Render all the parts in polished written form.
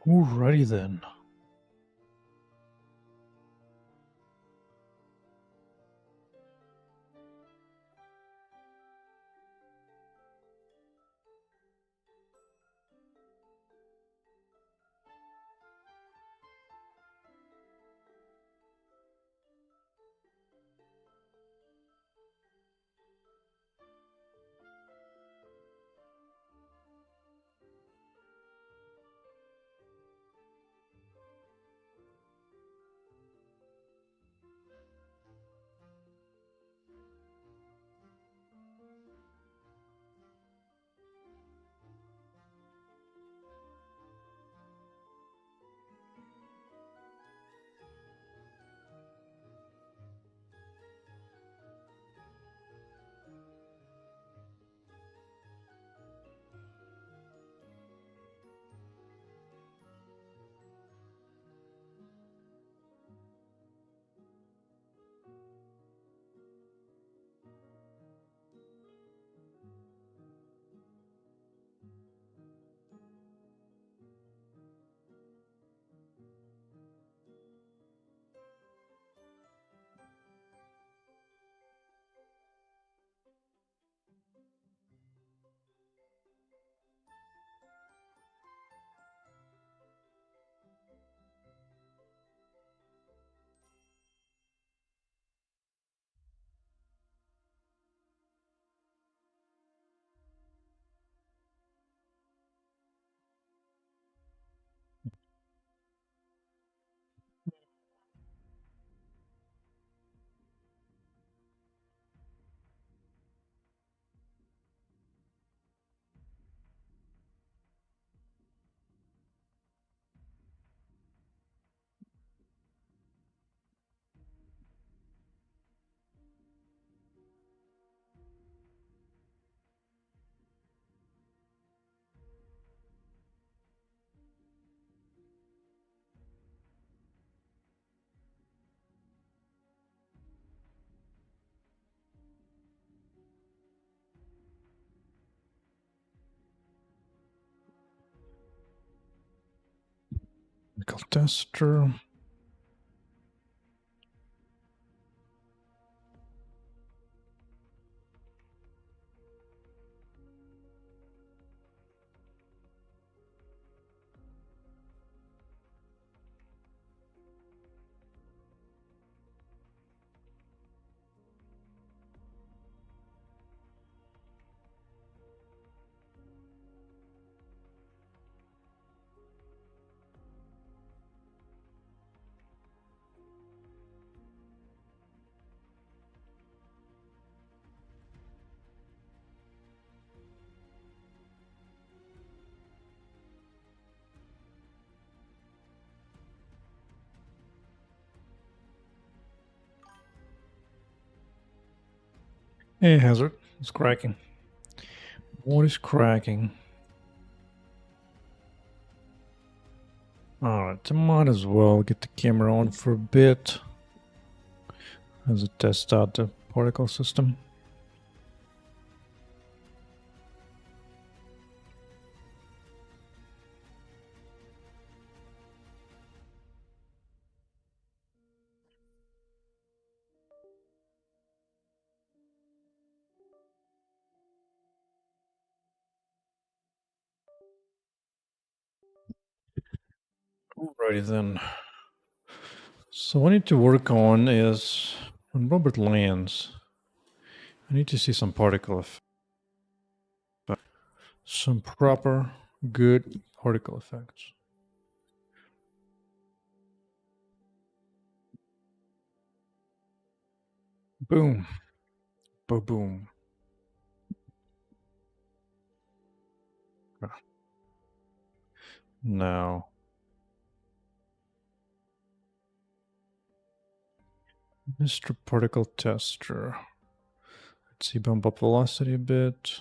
Alrighty then. Technical tester. Hey, Hazard. It's cracking. What is cracking? Alright, I might as well get the camera on for a bit as it tests out the particle system. Alrighty then. So what I need to work on is when Robert lands, I need to see some particle effect. Some proper, good particle effects. Boom. Boom. Now, Mr. Particle Tester. Let's see, bump up velocity a bit.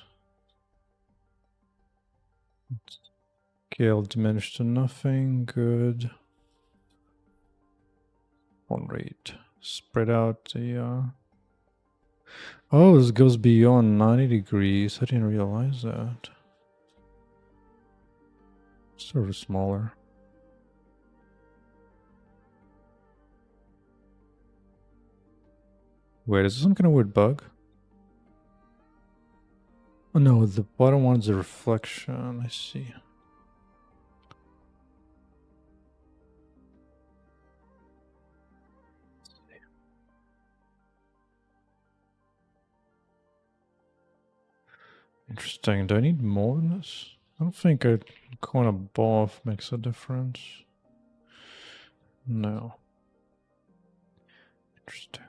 Scale diminished to nothing. Good. On rate. Spread out the... Oh, this goes beyond 90 degrees. I didn't realize that. Sort of smaller. Wait, is this some kind of weird bug? Oh no, the bottom one's a reflection. I see. Interesting. Do I need more than this? I don't think going above makes a difference. No. Interesting.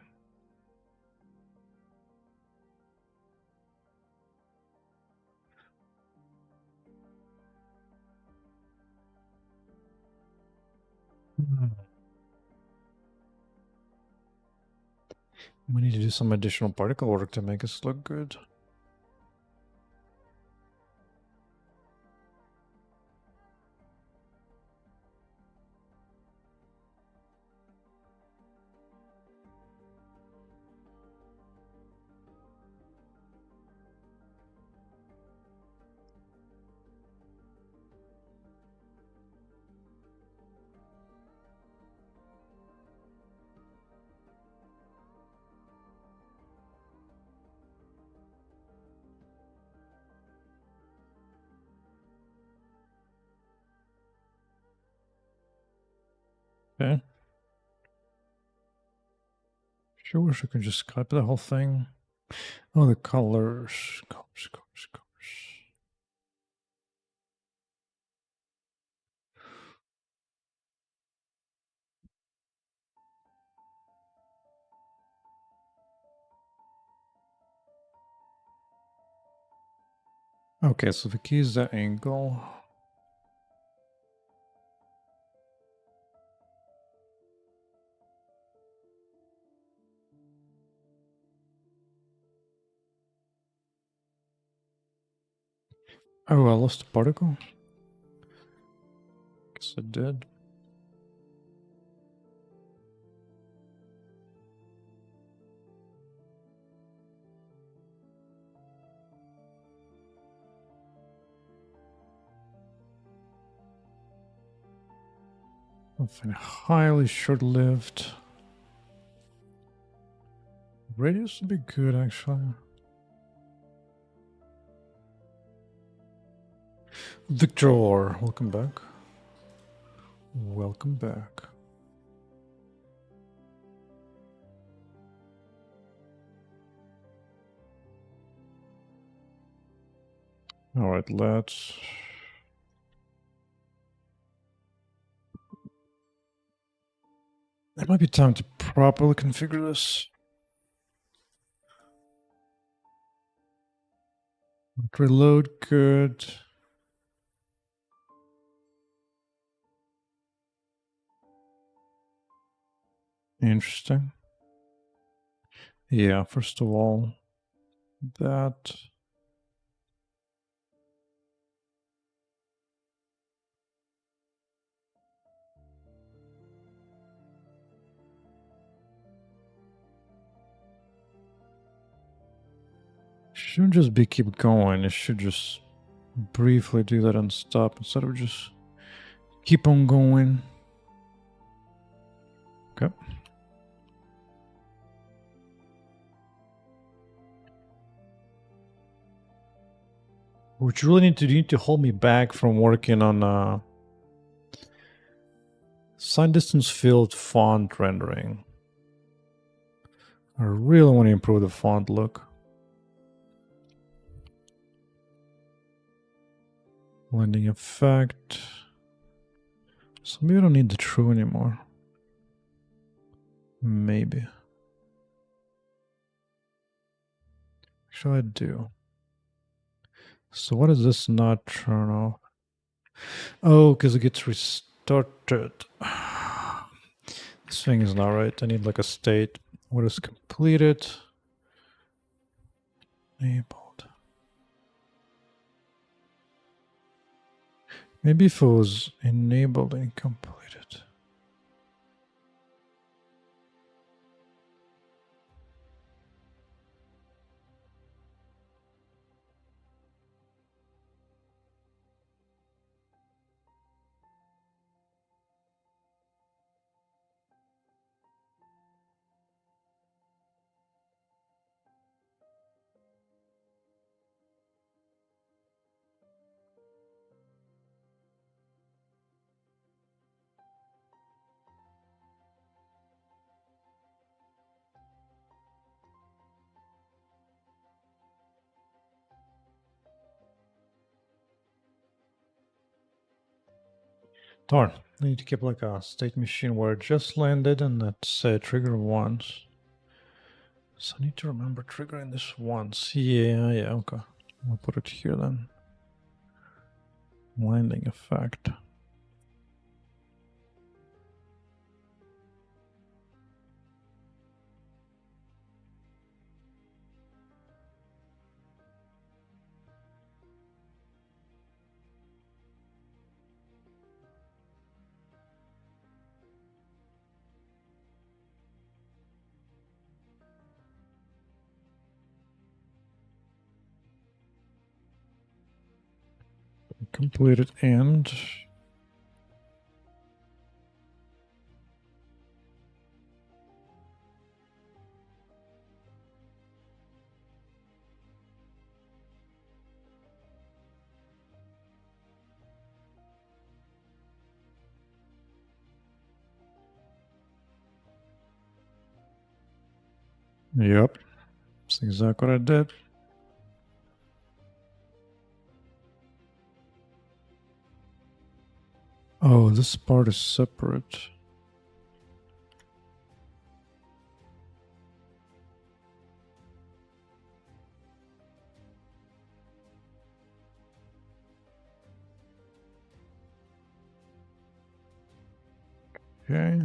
We need to do some additional particle work to make us look good. Okay. Sure wish I could just copy the whole thing. Oh, the colors. Colors. Okay, so the key is the angle. Oh, I lost a particle? Guess I did. Something highly short-lived. Radius would be good, actually. Victor, welcome back. Welcome back. All right, let's... It might be time to properly configure this. Reload, good. Interesting. Yeah, first of all, that... Shouldn't just be keep going, it should just briefly do that and stop instead of just keep on going. Okay. What you really need to hold me back from working on side distance field font rendering. I really want to improve the font look. Blending effect. So maybe I don't need the true anymore. Maybe. Actually, I do. So what does this not turn off? Oh, because it gets restarted. This thing is not right. I need like a state. What is completed? Enabled. Maybe if it was enabled and completed. Darn. I need to keep like a state machine where it just landed and that's trigger once. So I need to remember triggering this once. Yeah, okay. We'll put it here then. Landing effect. Completed and yep. That's exactly what I did. Oh, this part is separate. Okay.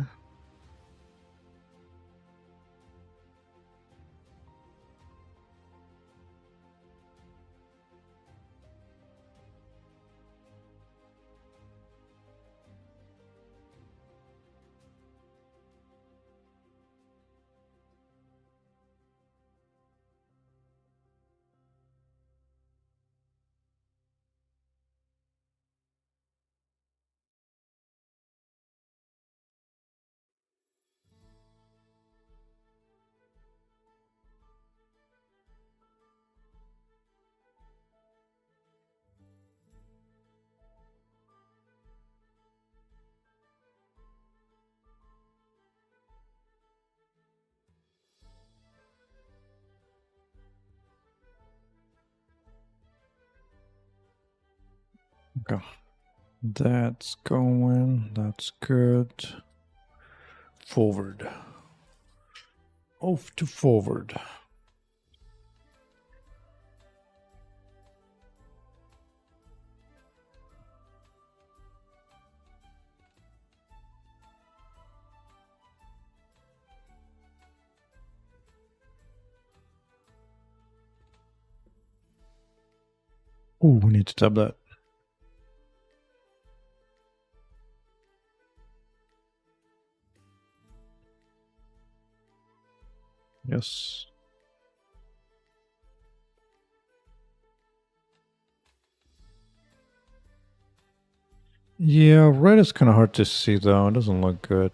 Okay. That's going. That's good. Forward. Off to forward. Oh, we need to tab that. Yes. Yeah, red is kind of hard to see though. It doesn't look good.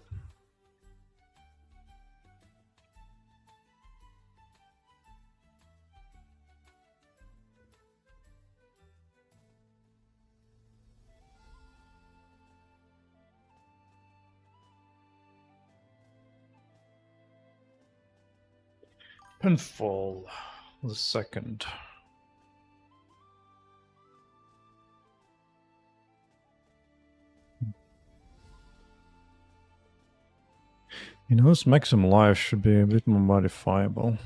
Pinfall. The second. You know, this maximum life should be a bit more modifiable.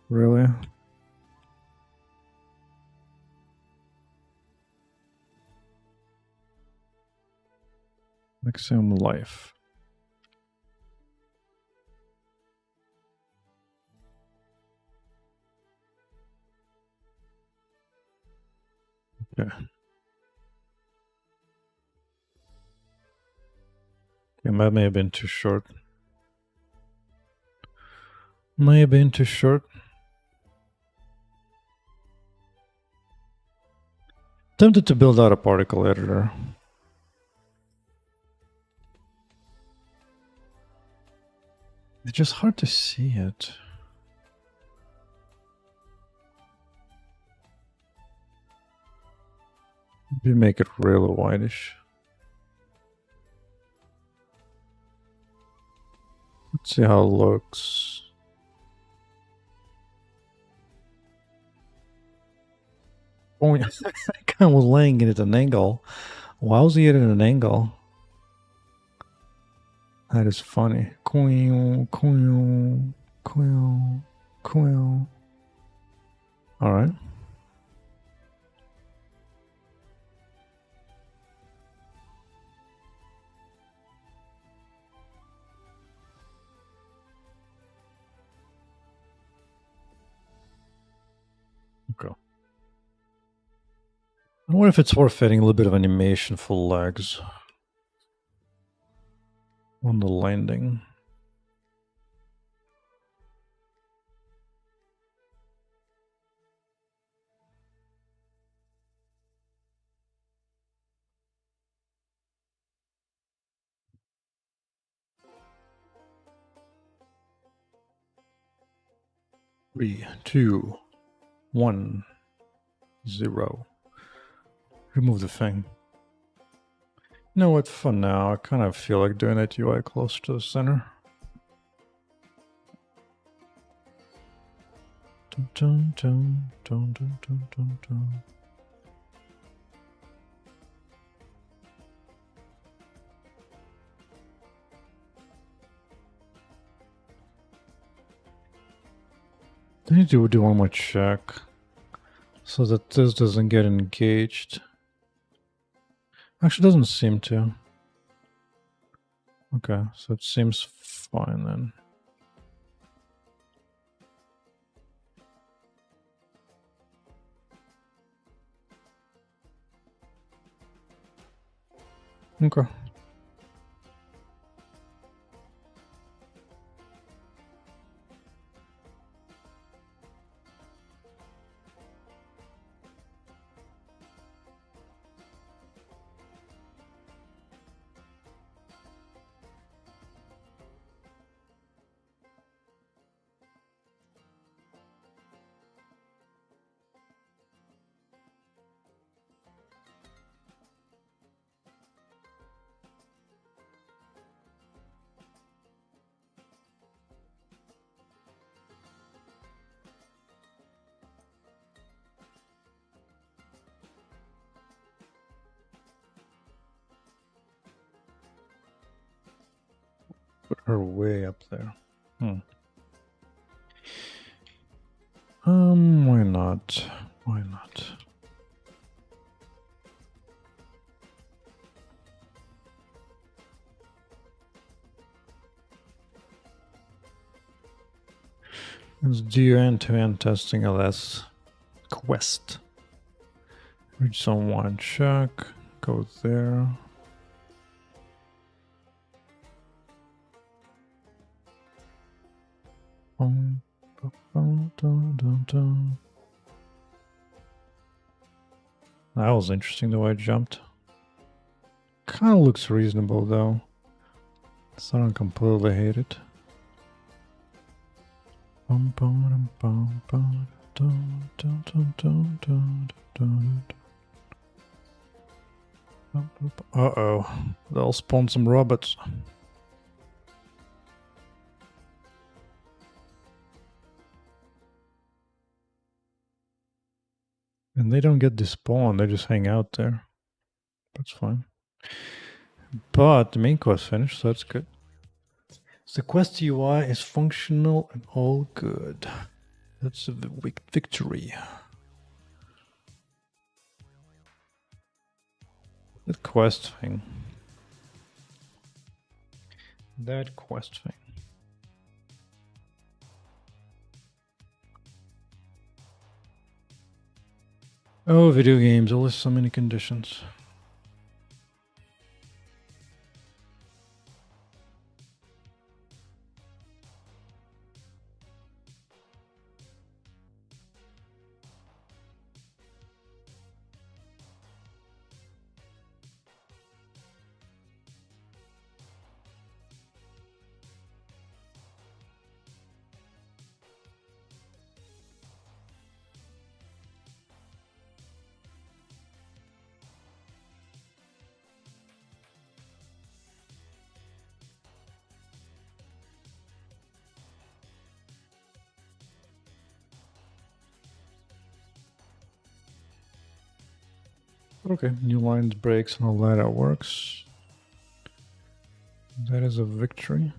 Really? Maximum life. Okay. Okay, that may have been too short. May have been too short. Tempted to build out a particle editor. It's just hard to see it. Maybe make it really whitish. Let's see how it looks. point. I kind of was laying it at an angle. Why was he at an angle? That is funny. Quill, quill, quill, quill. All right. Okay. I wonder if it's worth adding a little bit of animation for legs on the landing. Three, two, 1, 0. Remove the thing. You know what, for now, I kind of feel like doing that UI close to the center. Dun, dun, dun, dun, dun, dun, dun, dun. I need to do one more check so that this doesn't get engaged. Actually, doesn't seem to. Okay, so it seems fine then. Okay. Put her way up there. Why not? Why not? Let's do end-to-end testing of this quest. Reach someone, check, go there. That was interesting the way I jumped. Kind of looks reasonable though, so I don't completely hate it. Uh-oh, they'll spawn some robots. And they don't get despawned, they just hang out there. That's fine. But the main quest finished, so that's good. So the quest UI is functional and all good. That's a victory. That quest thing. That quest thing. Oh, video games, always so many conditions. Okay, new lines, breaks, and all that works. That is a victory.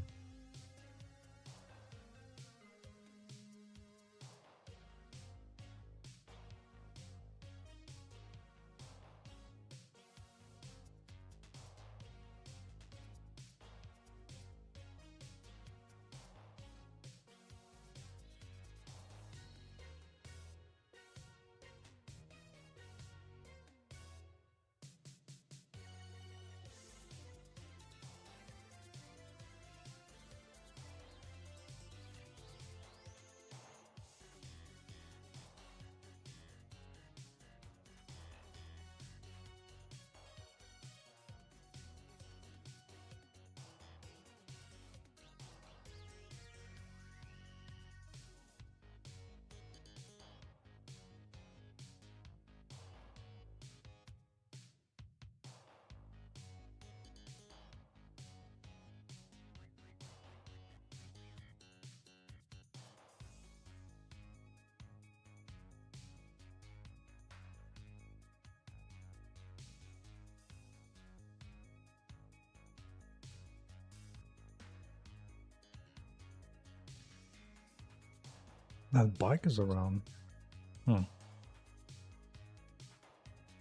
That bike is around.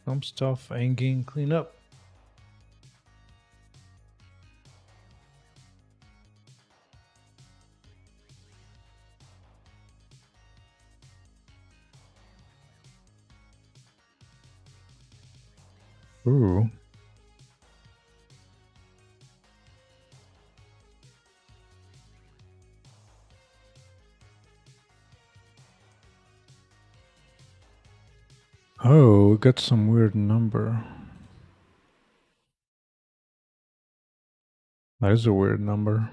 Some stuff ain't getting cleaned up. Ooh. Oh, we got some weird number. That is a weird number.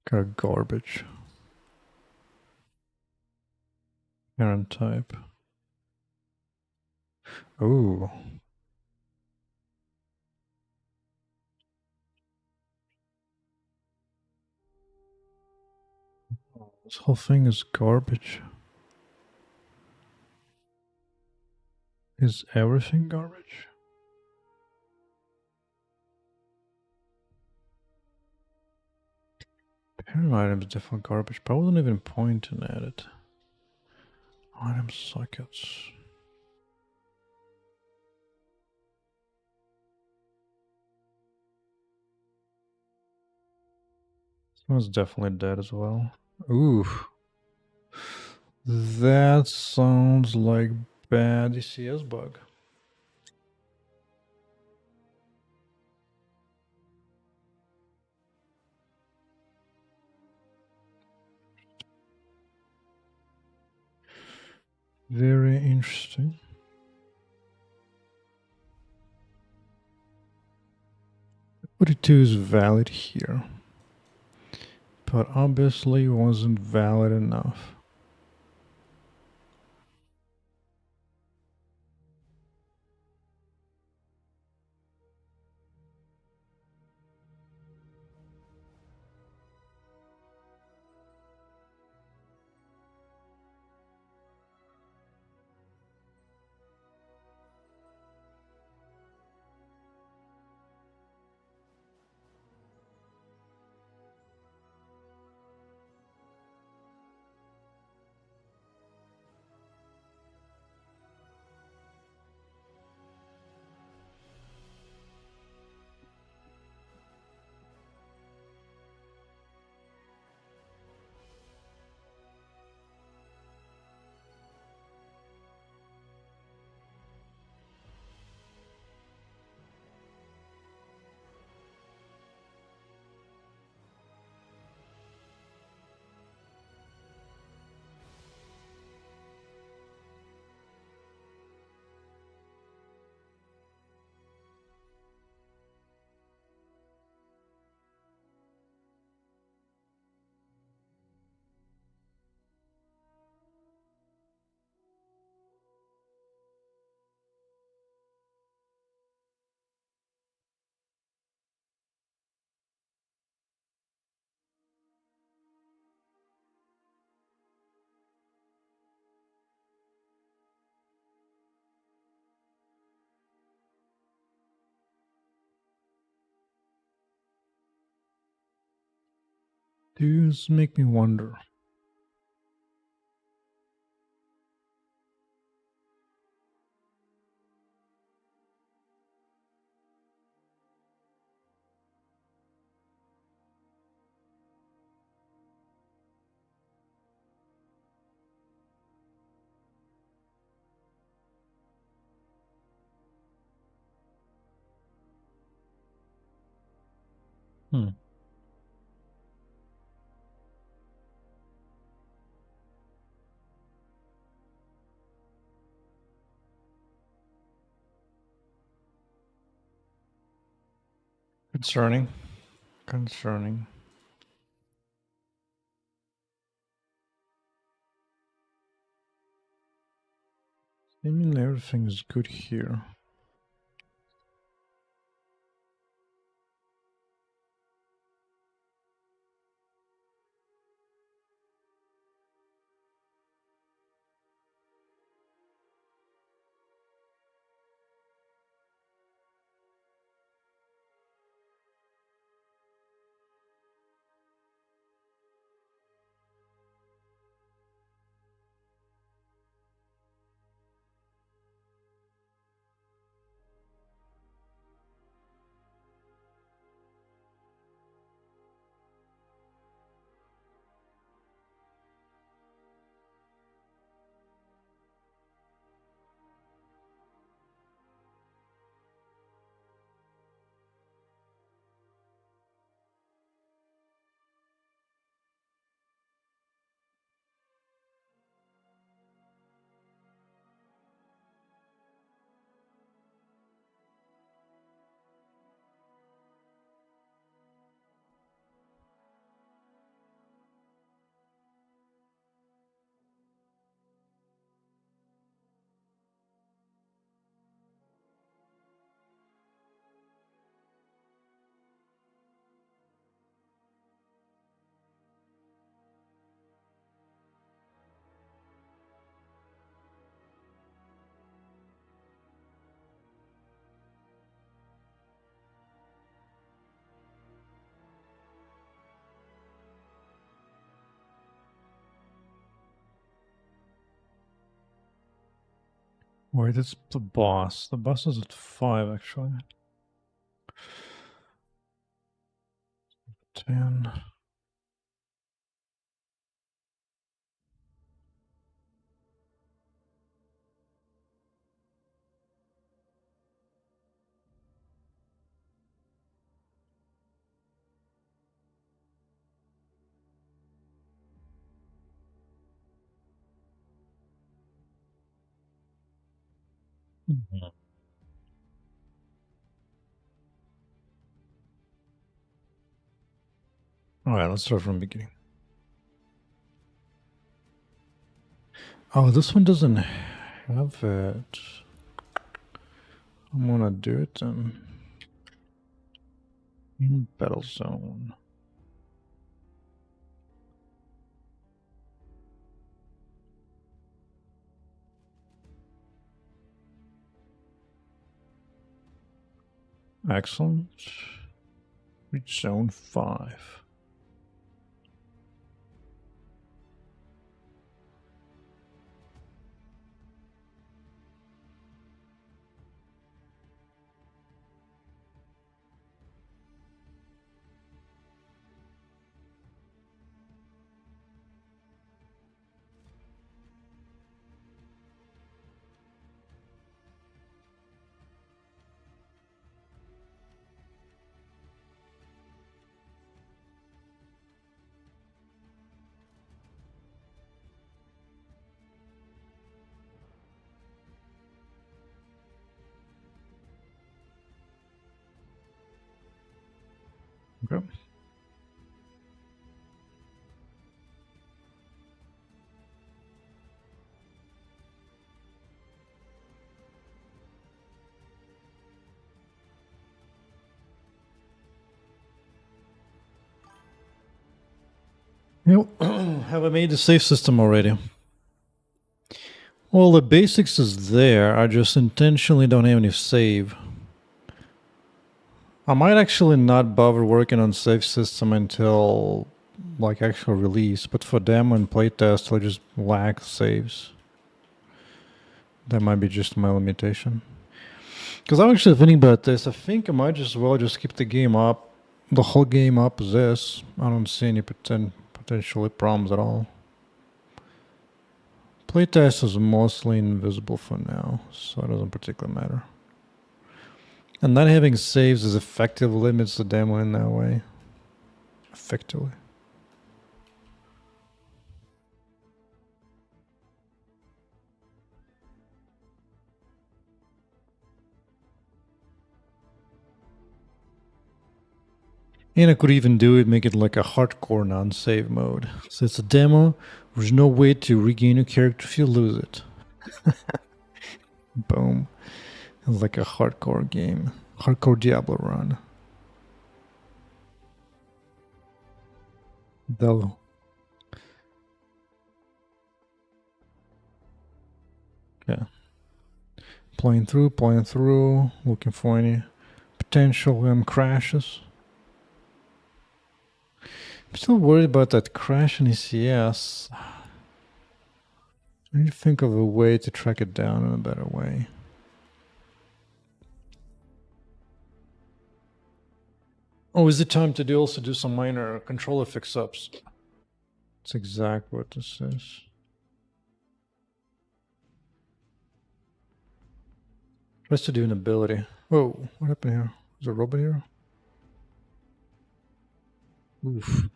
Got garbage. Parent type. Oh. This whole thing is garbage. Is everything garbage? Parent item is definitely garbage, but I wasn't even pointing at it. Item sockets. This one's definitely dead as well. Ooh. That sounds like bad DCS bug. Very interesting. Forty-two is valid here, but obviously wasn't valid enough. Cues make me wonder. Concerning. Seemingly everything is good here. Wait, it's the boss. The boss is at 5 actually. 10. Alright, let's start from the beginning. Oh, this one doesn't have it. I'm gonna do it in battle zone. Excellent. Reach zone 5. Okay. Yep. Have I made the save system already? Well, the basics is there. I just intentionally don't have any save. I might actually not bother working on save system until like actual release, but for demo and playtest, I just lack saves. That might be just my limitation. Because I'm actually thinking about this. I think I might just well just keep the game up, the whole game up as this. I don't see any potential problems at all. Playtest is mostly invisible for now, so it doesn't particularly matter. And not having saves is effectively limits the demo in that way. Effectively. And I could even do it, make it like a hardcore non-save mode. So it's a demo, there's no way to regain your character if you lose it. Boom. It's like a hardcore game. Hardcore Diablo run. Though. Yeah. Playing through, looking for any potential crashes. I'm still worried about that crash in ECS. I need to think of a way to track it down in a better way. Oh, is it time to also do some minor controller fix-ups? That's exactly what this is. Tries to do an ability. Whoa, what happened here? Is there a robot here? Oof.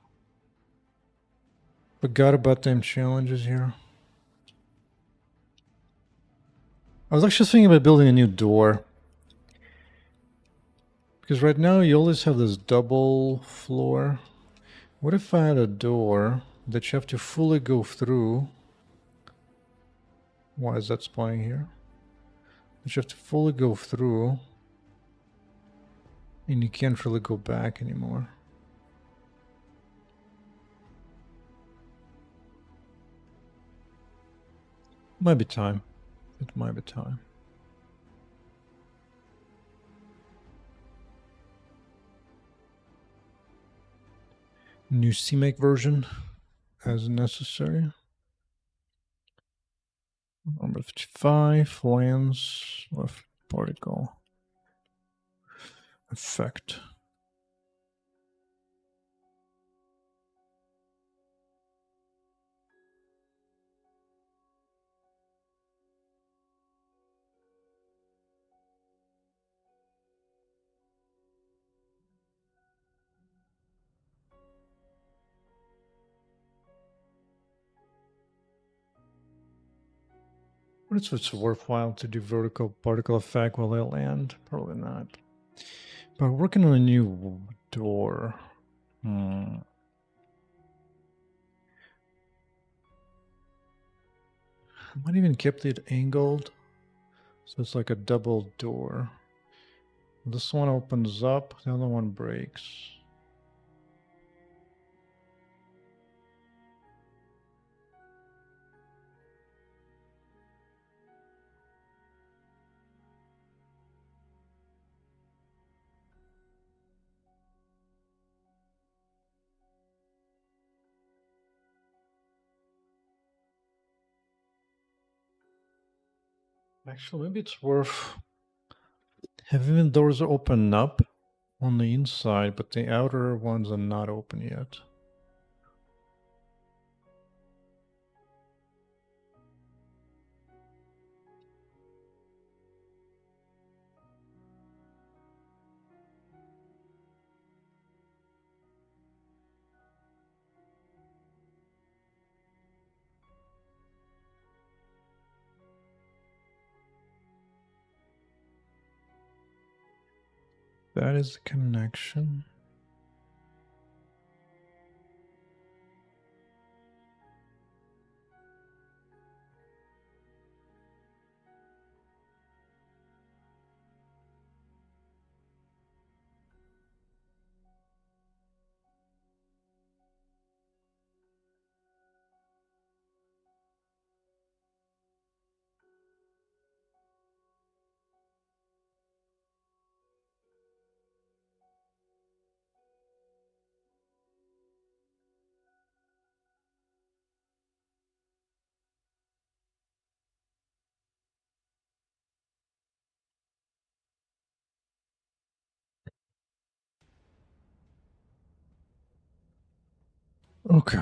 Forgot about them challenges here. I was actually thinking about building a new door. Because right now you always have this double floor. What if I had a door that you have to fully go through? Why is that spawning here? That you have to fully go through. And you can't really go back anymore. Might be time. It might be time. New CMake version as necessary. Number 55 lands with particle effect. What if it's worthwhile to do vertical particle effect while they land? Probably not. But we're working on a new door. I might even keep it angled. So it's like a double door. This one opens up, the other one breaks. Actually, maybe it's worth having doors open up on the inside, but the outer ones are not open yet. That is the connection. Okay.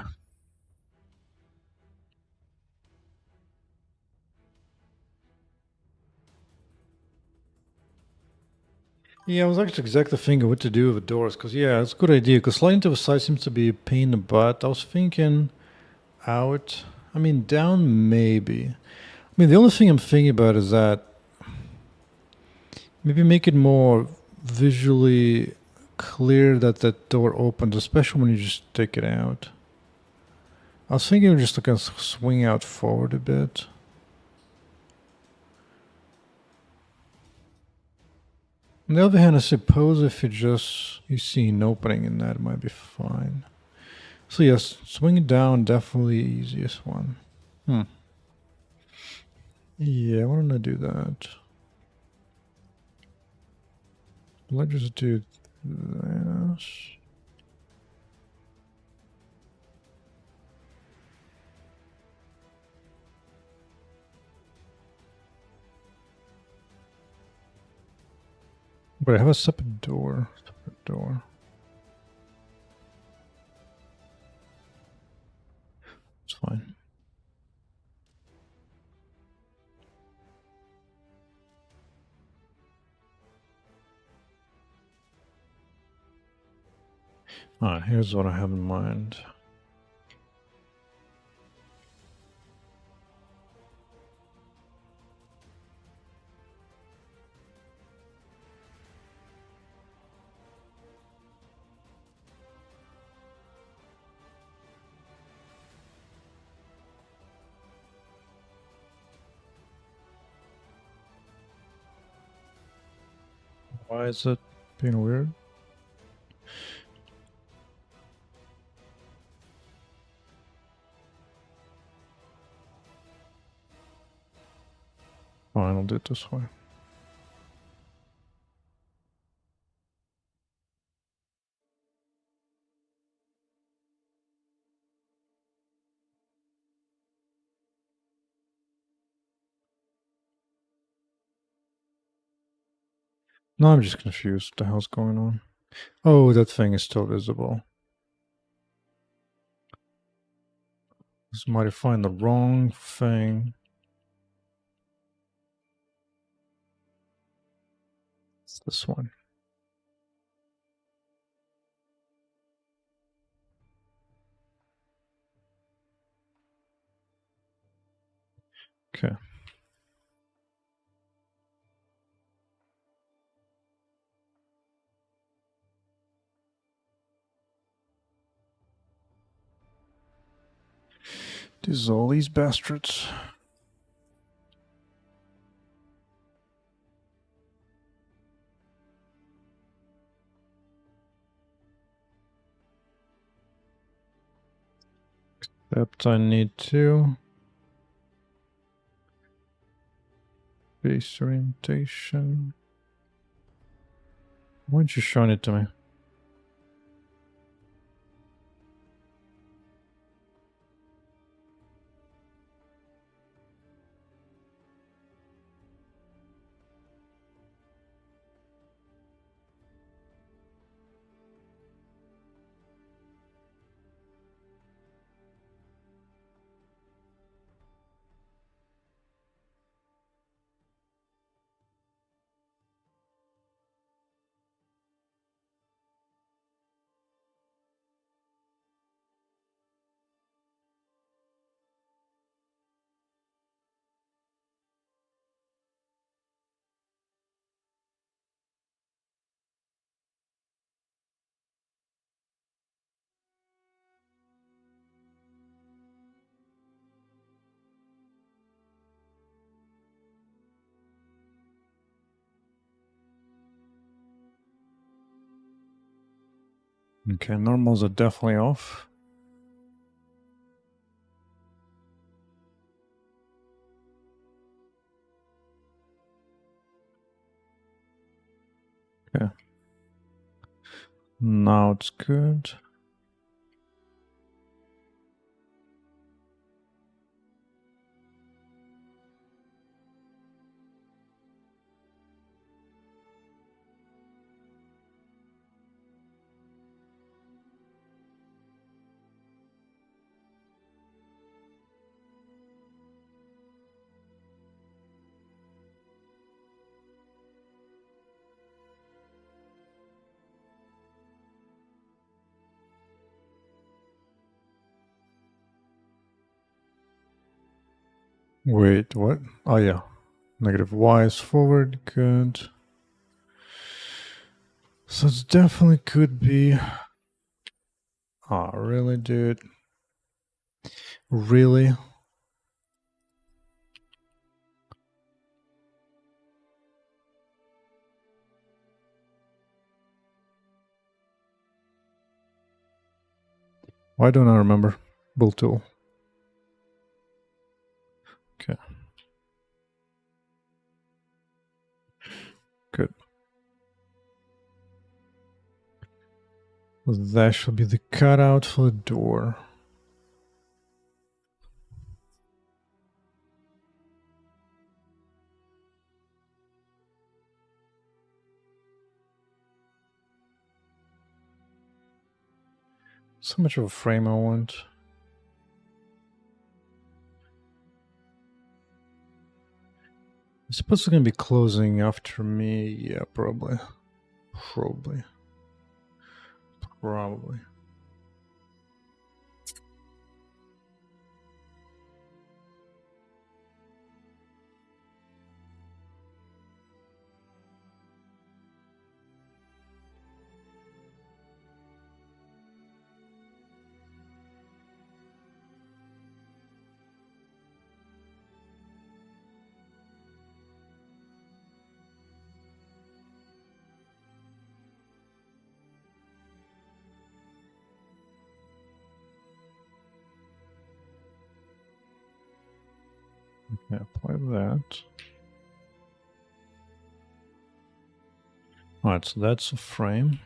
Yeah, I was actually exactly thinking what to do with the doors, because yeah, it's a good idea, because sliding to the side seems to be a pain in the butt. I was thinking out, I mean down maybe. I mean, the only thing I'm thinking about is that maybe make it more visually clear that that door opens, especially when you just take it out. I was thinking of just like a swing out forward a bit. On the other hand, I suppose if you see an opening in that, it might be fine. So yes, swing it down, definitely easiest one. Yeah, why don't I do that? Let's just do this. But I have a separate door. Separate door. It's fine. Alright, here's what I have in mind. Why is it being weird? Fine, I'll do it this way. No, I'm just confused. What the hell's going on? Oh, that thing is still visible. This might have find the wrong thing. It's this one. Okay. These all these bastards. Except I need to. Base orientation. Why aren't you showing it to me? Okay, normals are definitely off. Okay. Now it's good. Wait, what? Oh yeah. Negative y is forward, good. So it definitely could be... Oh, really, dude? Really? Why don't I remember? Bull tool. Okay. Good. Well, that should be the cutout for the door. So much of a frame I want. I suppose it's gonna be closing after me. Yeah, probably. Probably. Yeah, apply that. Alright, so that's a frame.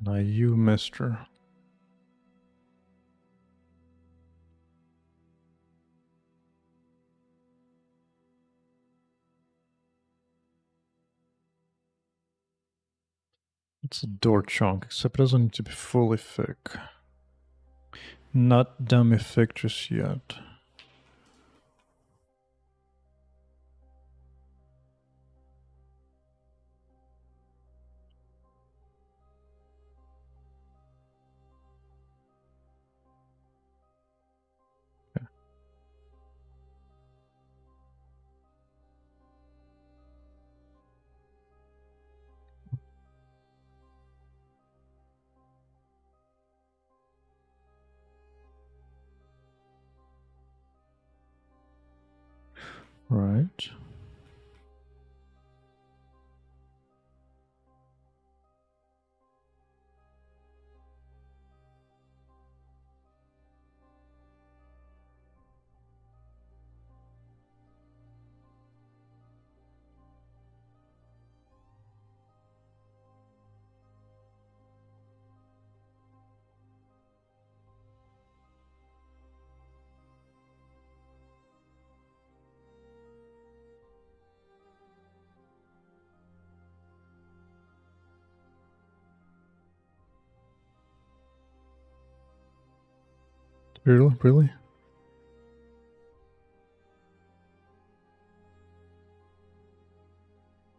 Now you, mister. It's a door chunk, except it doesn't need to be fully thick. Not dummy thick just yet. Right. Really?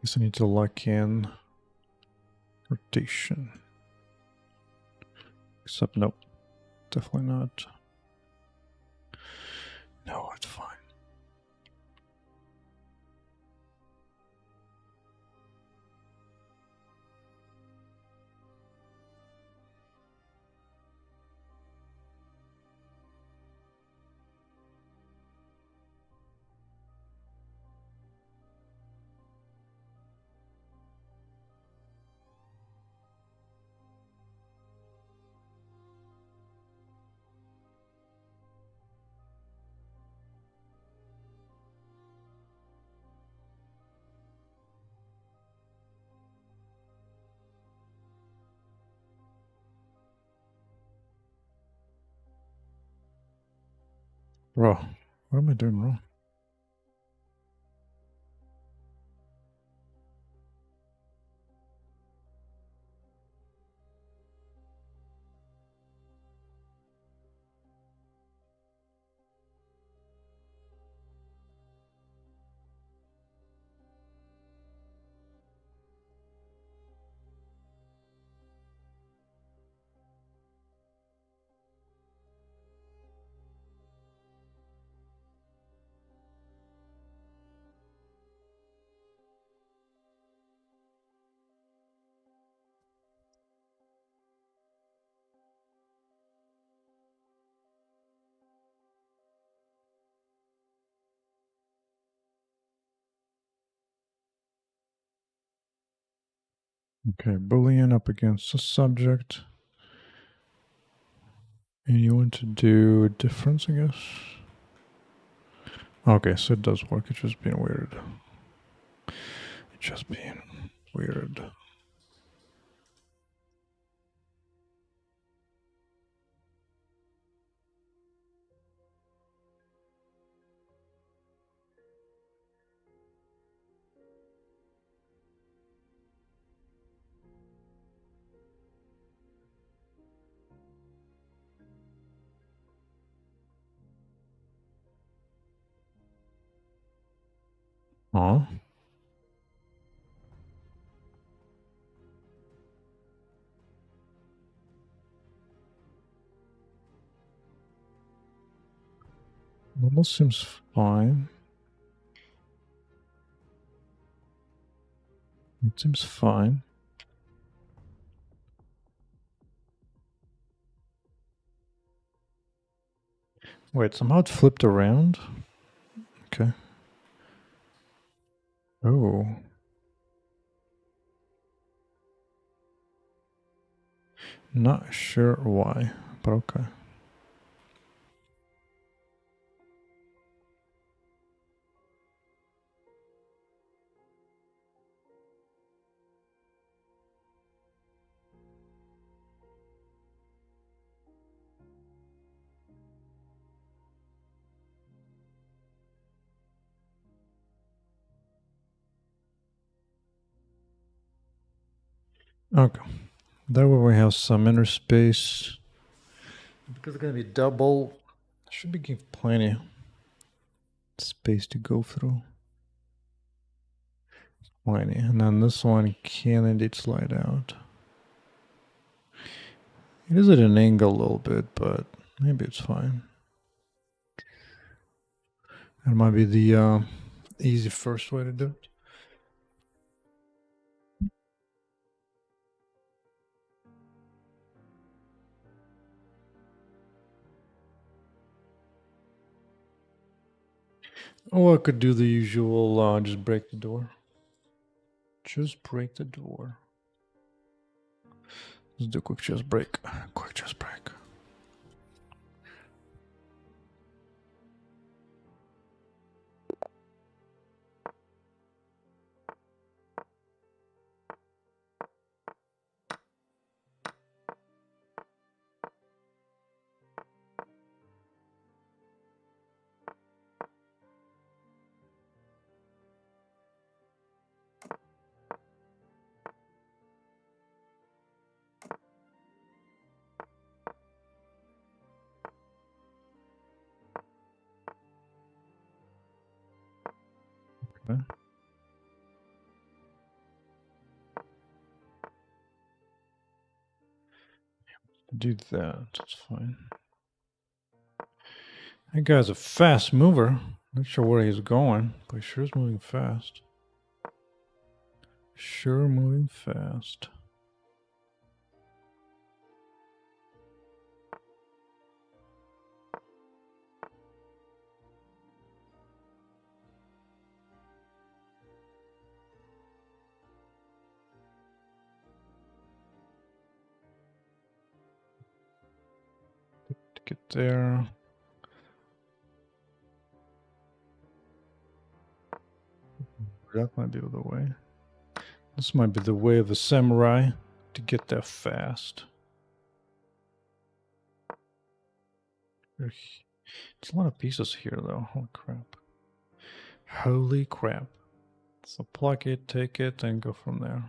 Guess I need to lock in rotation. Except nope. Definitely not. No, it's fine. Bro, what am I doing wrong? Okay, Boolean up against the subject. And you want to do a difference, I guess? Okay, so it does work. It's just being weird. It's just being weird. Huh? Almost seems fine. It seems fine. Wait, somehow it flipped around? Okay. Oh. Not sure why, but okay. Okay. That way we have some inner space. Because it's going to be double, should be give plenty space to go through. Plenty. And then this one can indeed slide out. It is at an angle a little bit, but maybe it's fine. That might be the easy first way to do it. Oh, I could do the usual, just break the door. Just break the door. Let's do a quick just break. Quick just break. Okay. Do that. That's fine. That guy's a fast mover. Not sure where he's going, but he sure is moving fast. Sure moving fast. To get there. That might be the way. This might be the way of the samurai to get there fast. There's a lot of pieces here, though. Holy crap. Holy crap. So plug it, take it, and go from there.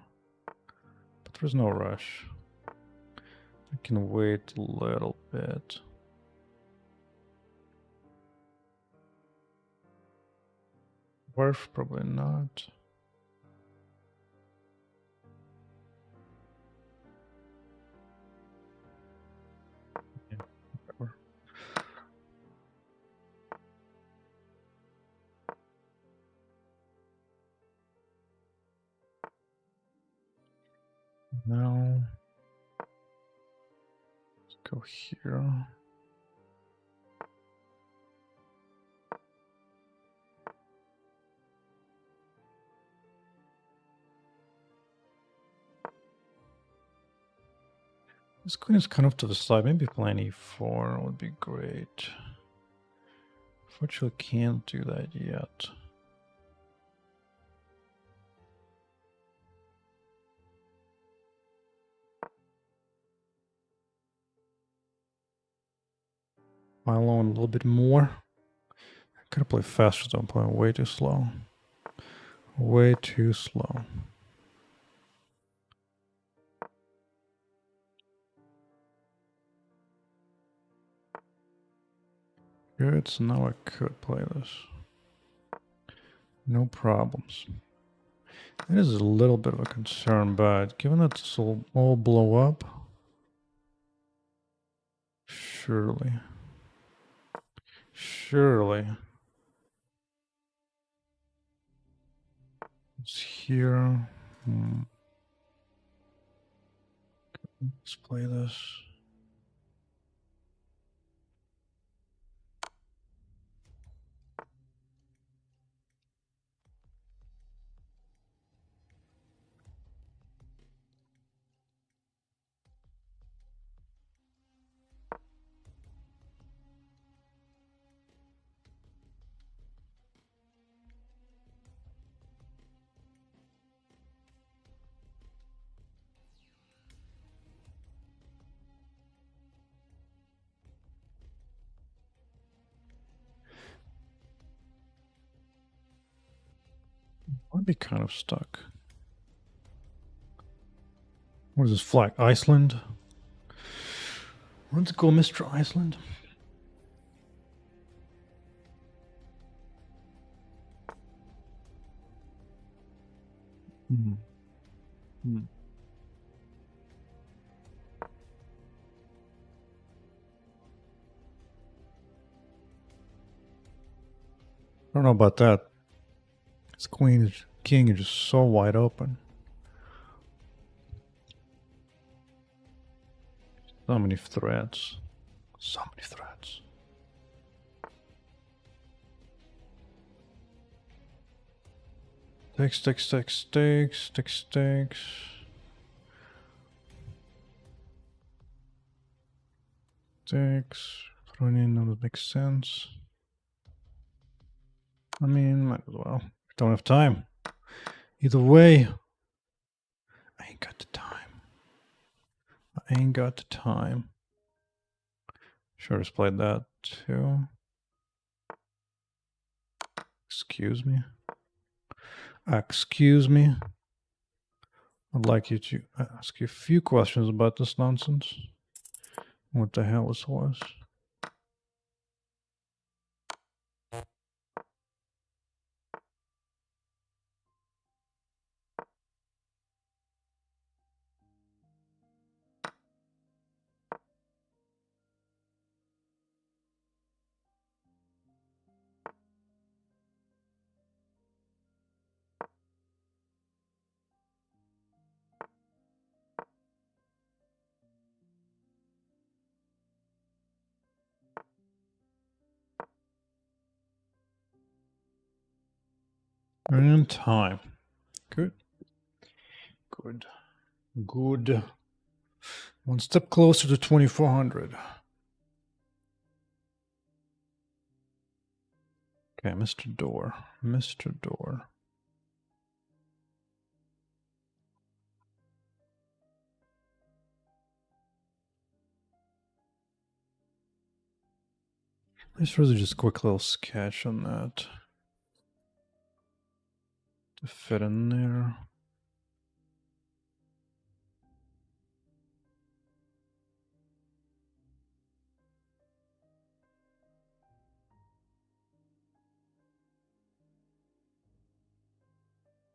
But there's no rush. I can wait a little bit. Worth probably not. Yeah, whatever. Now, let's go here. This queen is kind of to the side. Maybe playing e4 would be great. Unfortunately, can't do that yet. Pile on a little bit more. I could have played faster, so I'm playing way too slow. Way too slow. Good, so now I could play this. No problems. It is a little bit of a concern, but given that this will all blow up, surely. It's here. Let's play this. I'd be kind of stuck. What is this flag? Iceland? Let's go, Mr. Iceland. I don't know about that. This king is just so wide open. So many threats. So many threats. Takes. Throwing in that makes sense. I mean, might as well. Don't have time. Either way, I ain't got the time. Sure, just played that too. Excuse me. I'd like you to ask you a few questions about this nonsense. What the hell this was? And time. Good. One step closer to 2400. Okay, Mr. Door. Let's really just a quick little sketch on that to fit in there.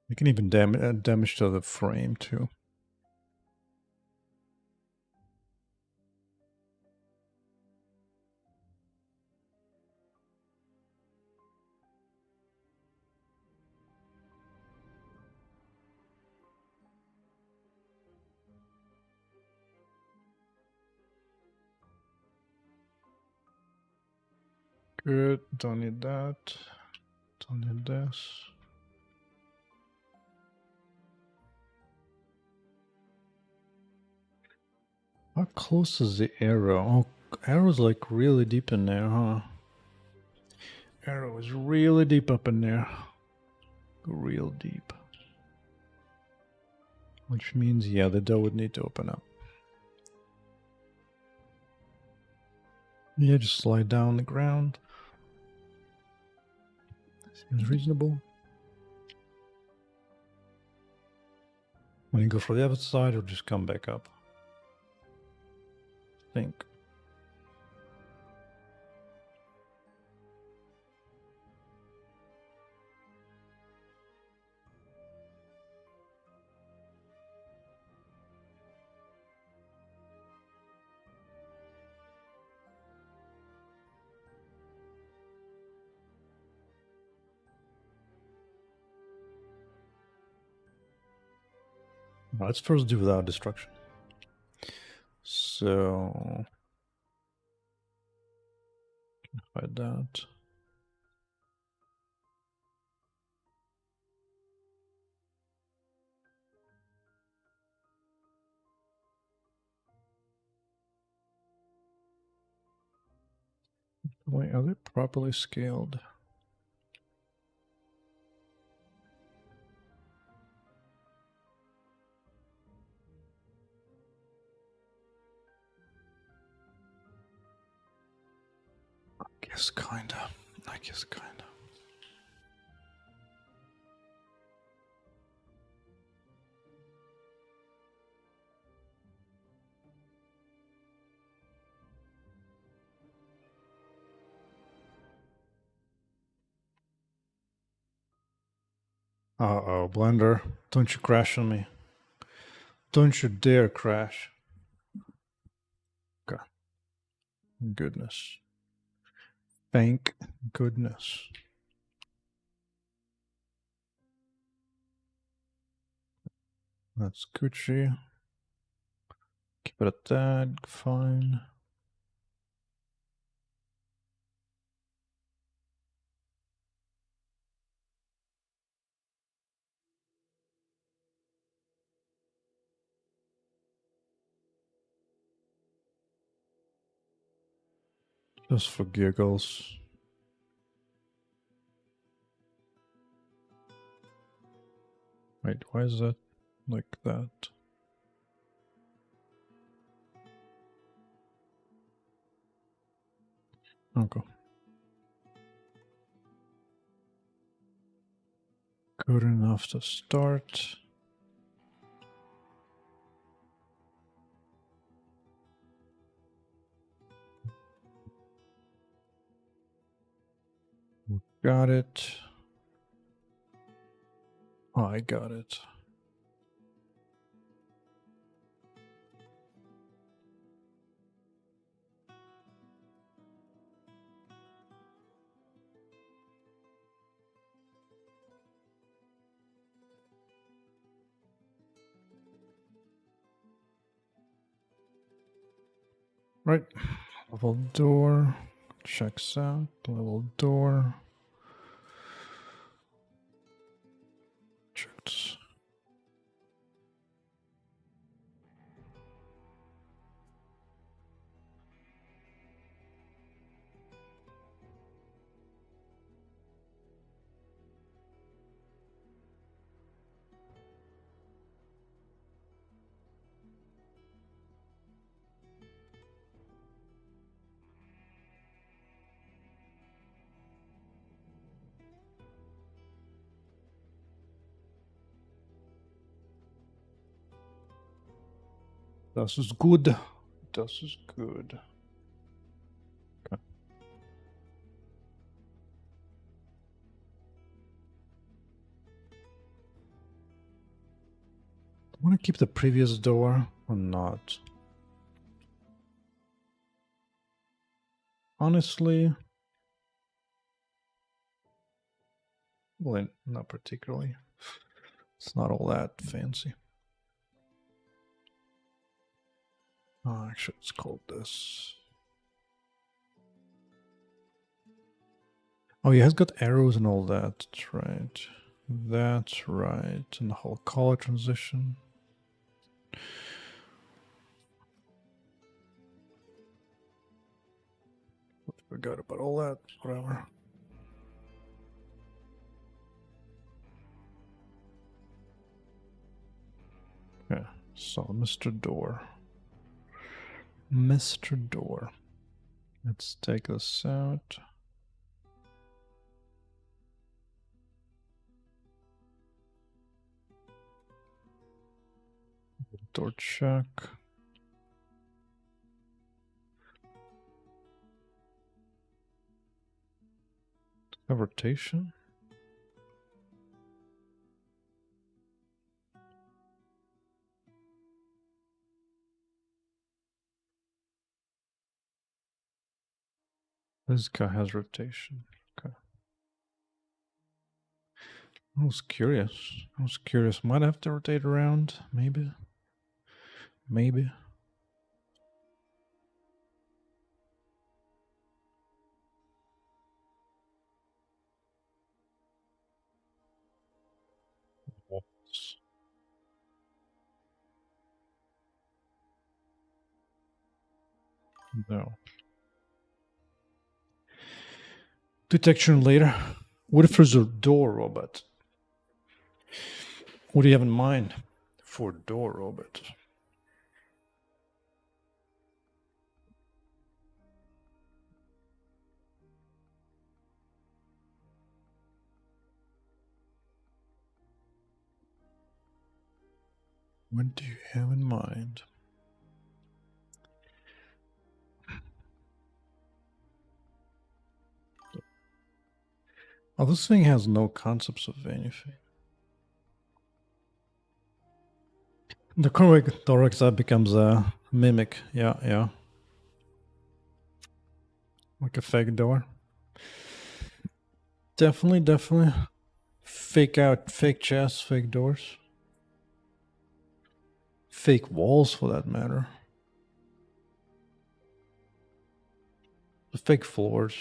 You can even damage to the frame too. Good, don't need that. Don't need this. How close is the arrow? Oh, arrow's like really deep in there, huh? Arrow is really deep up in there. Real deep. Which means, yeah, the door would need to open up. Yeah, just slide down the ground. Seems reasonable. When you go for the other side, it'll just come back up. I think. Let's first do without destruction. So, hide that. Wait, are they properly scaled? I guess kinda. Uh-oh, Blender. Don't you crash on me. Don't you dare crash. Okay. Goodness. Thank goodness. That's Gucci. Keep it at that. Fine. Just for giggles. Wait, why is that like that? Okay. Good enough to start. Got it. Oh, I got it. Right. Level door. Checks out. Level door. Checks. Das ist good. Das ist good. Okay. I want to keep the previous door or not? Honestly, well, not particularly. It's not all that fancy. Oh, actually, it's called this. Oh, yeah, it's got arrows and all that. That's right. That's right. And the whole color transition. Forgot about all that. Whatever. Yeah. So, Mr. Door. Mr. Door. Let's take this out. Door check. A rotation. This guy has rotation. Okay. I was curious. Might have to rotate around. Maybe. Maybe. No. Detection later. What if there's a door robot? What do you have in mind for door robot? What do you have in mind? Oh, this thing has no concepts of anything. The correct side becomes a mimic. Yeah. Like a fake door. Definitely. Fake chests, fake doors. Fake walls, for that matter. Fake floors.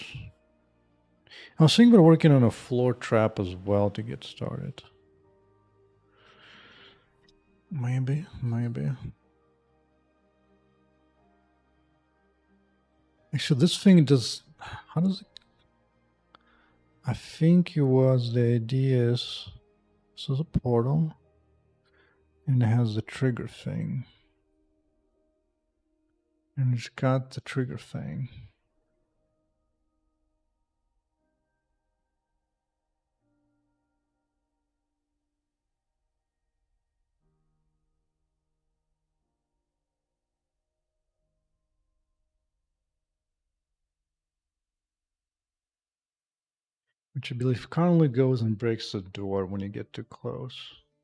I was thinking about working on a floor trap as well to get started. Maybe. Actually, this thing does... How does it... I think it was the idea is... This is a portal. And it has the trigger thing. And it's got the trigger thing. Which I believe currently goes and breaks the door when you get too close.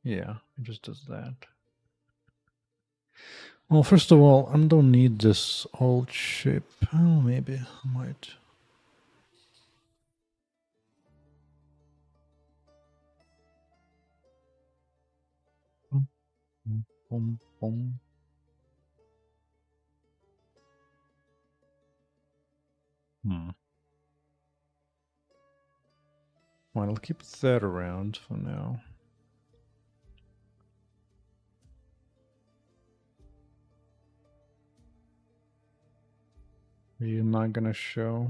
Yeah, it just does that. Well, first of all, I don't need this old ship. Oh, maybe I might. Well, I'll keep that around for now. Are you not gonna show?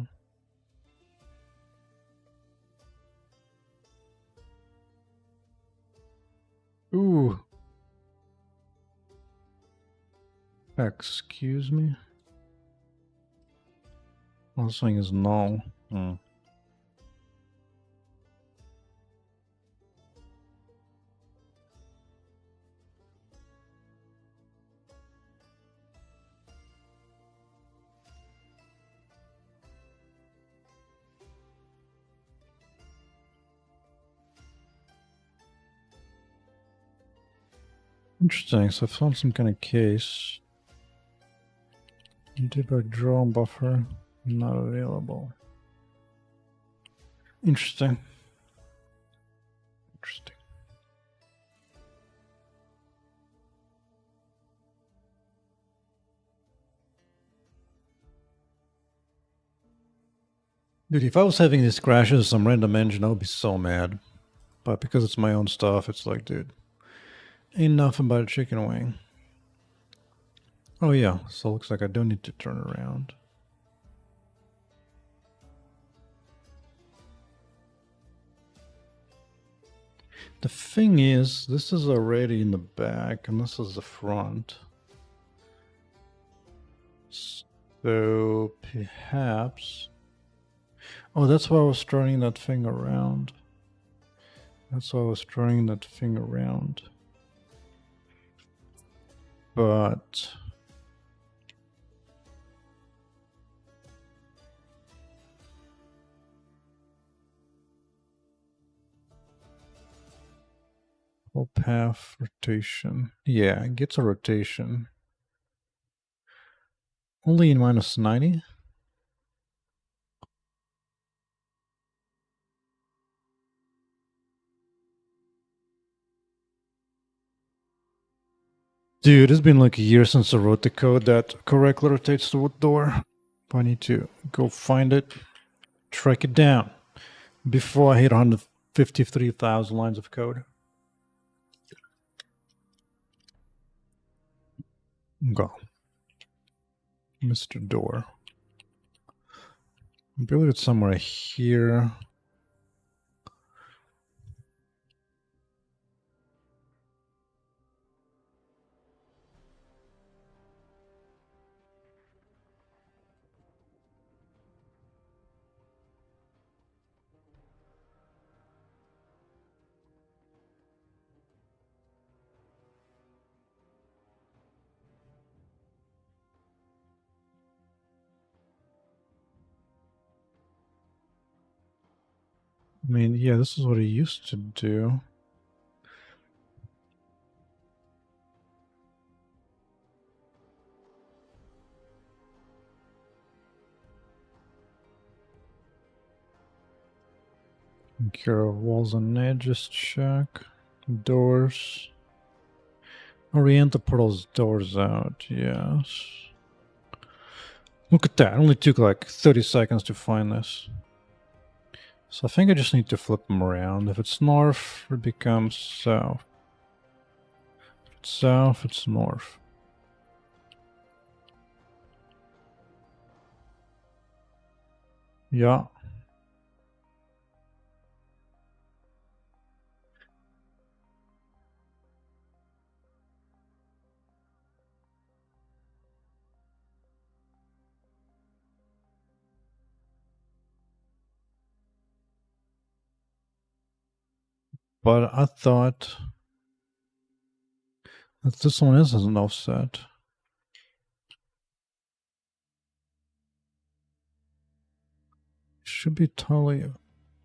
Ooh. Excuse me? Well, this thing is null. Interesting, so I found some kind of case. Debug draw buffer not available. Interesting. Dude, if I was having these crashes in some random engine, I would be so mad. But because it's my own stuff, it's like, dude, ain't nothing but a chicken wing. Oh yeah, so it looks like I do need to turn around. The thing is, this is already in the back and this is the front. So perhaps... Oh, that's why I was turning that thing around. That's why I was turning that thing around. But... Whole path rotation. Yeah, it gets a rotation. Only in -90? Dude, it's been like a year since I wrote the code that correctly rotates the wood door. I need to go find it, track it down before I hit 153,000 lines of code. Go. Mr. Door. I believe it's somewhere here. I mean, yeah, this is what I used to do. Care of walls and edges check. Doors. Orient the portal's doors out, yes. Look at that, it only took like 30 seconds to find this. So I think I just need to flip them around. If it's north, it becomes south. If it's south, it's north. Yeah. But I thought that this one is an offset. Should be totally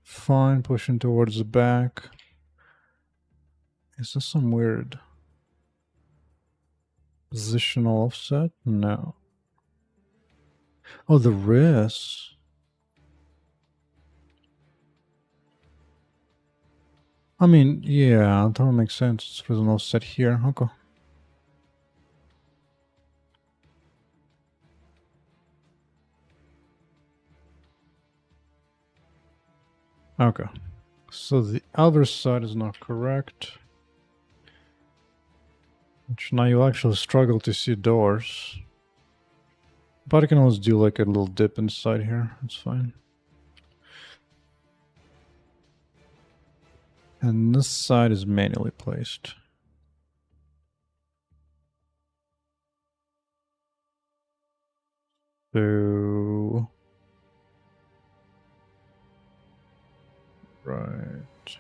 fine pushing towards the back. Is this some weird positional offset? No. Oh, the wrist. I mean, yeah, that would make sense. There's an offset here. Okay. Okay. So the other side is not correct. Which now you actually struggle to see doors. But I can always do like a little dip inside here. That's fine. And this side is manually placed. So... Right.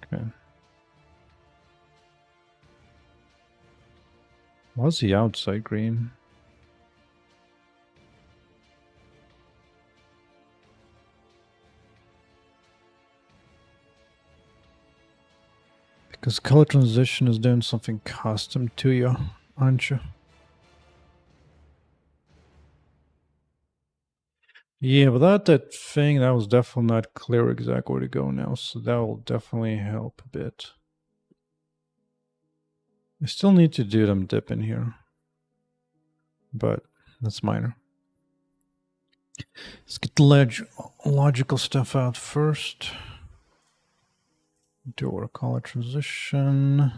Okay. What's the outside green? Because color transition is doing something custom to you, aren't you? Yeah, without that thing, that was definitely not clear exactly where to go now, so that will definitely help a bit. I still need to do them dip in here, but that's minor. Let's get the logical stuff out first. Door color transition.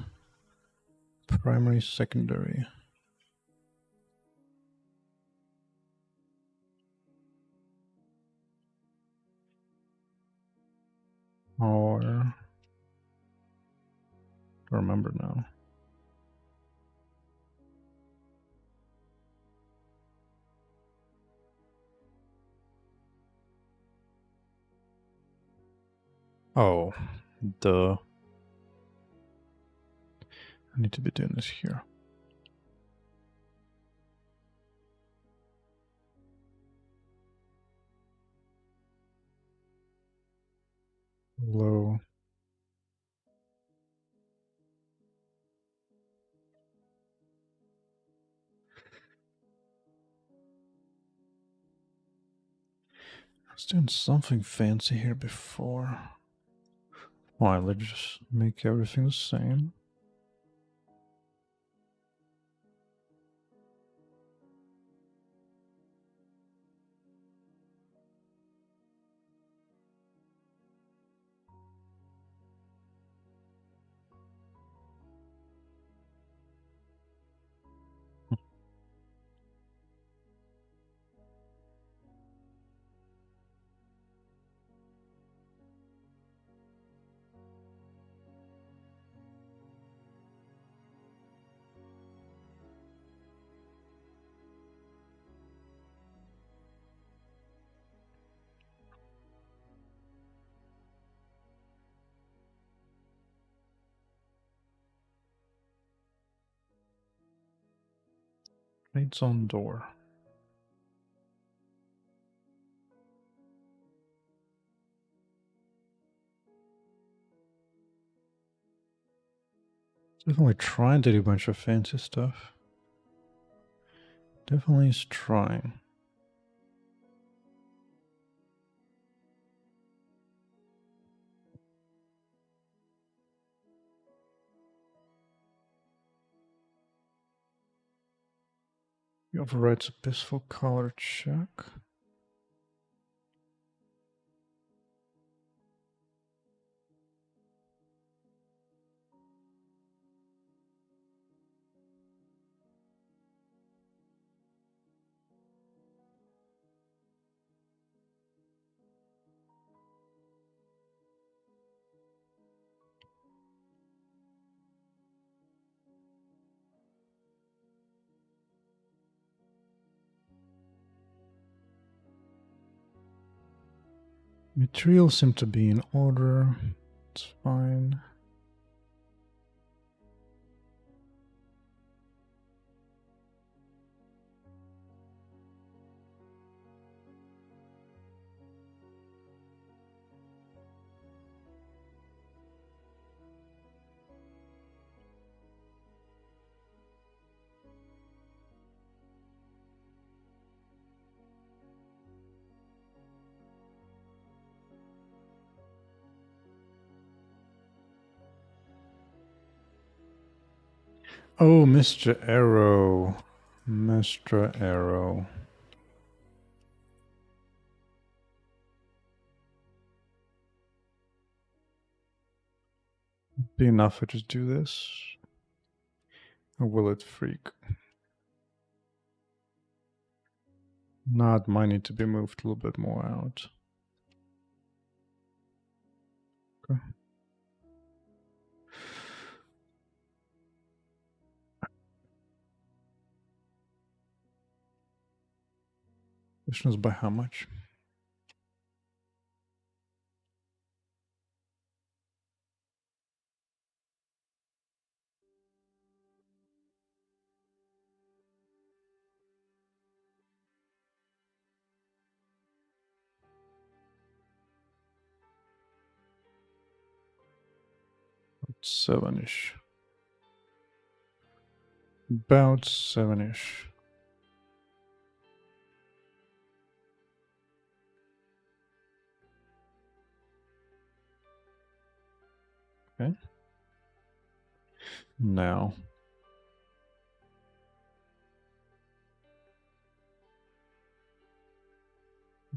Primary, secondary. Or I don't remember now. Oh, duh. I need to be doing this here. Low. I was doing something fancy here before. Why, let's just make everything the same. Trade zone door. Definitely trying to do a bunch of fancy stuff. Definitely is trying. He overrides a peaceful color check. Materials seem to be in order. It's fine. Oh, Mr. Arrow. Mr. Arrow. Be enough if I just do this? Or will it freak? Not might need to be moved a little bit more out. Okay. Question is by how much? Seven-ish. About seven-ish. Okay. Now.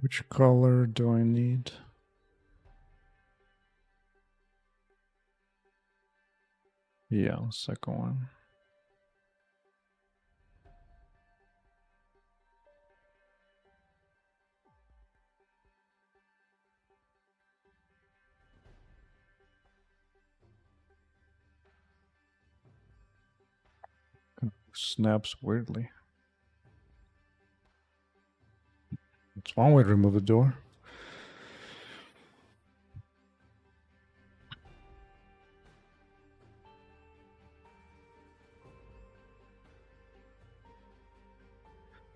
Which color do I need? Yeah, second one. snaps weirdly. That's one way to remove the door.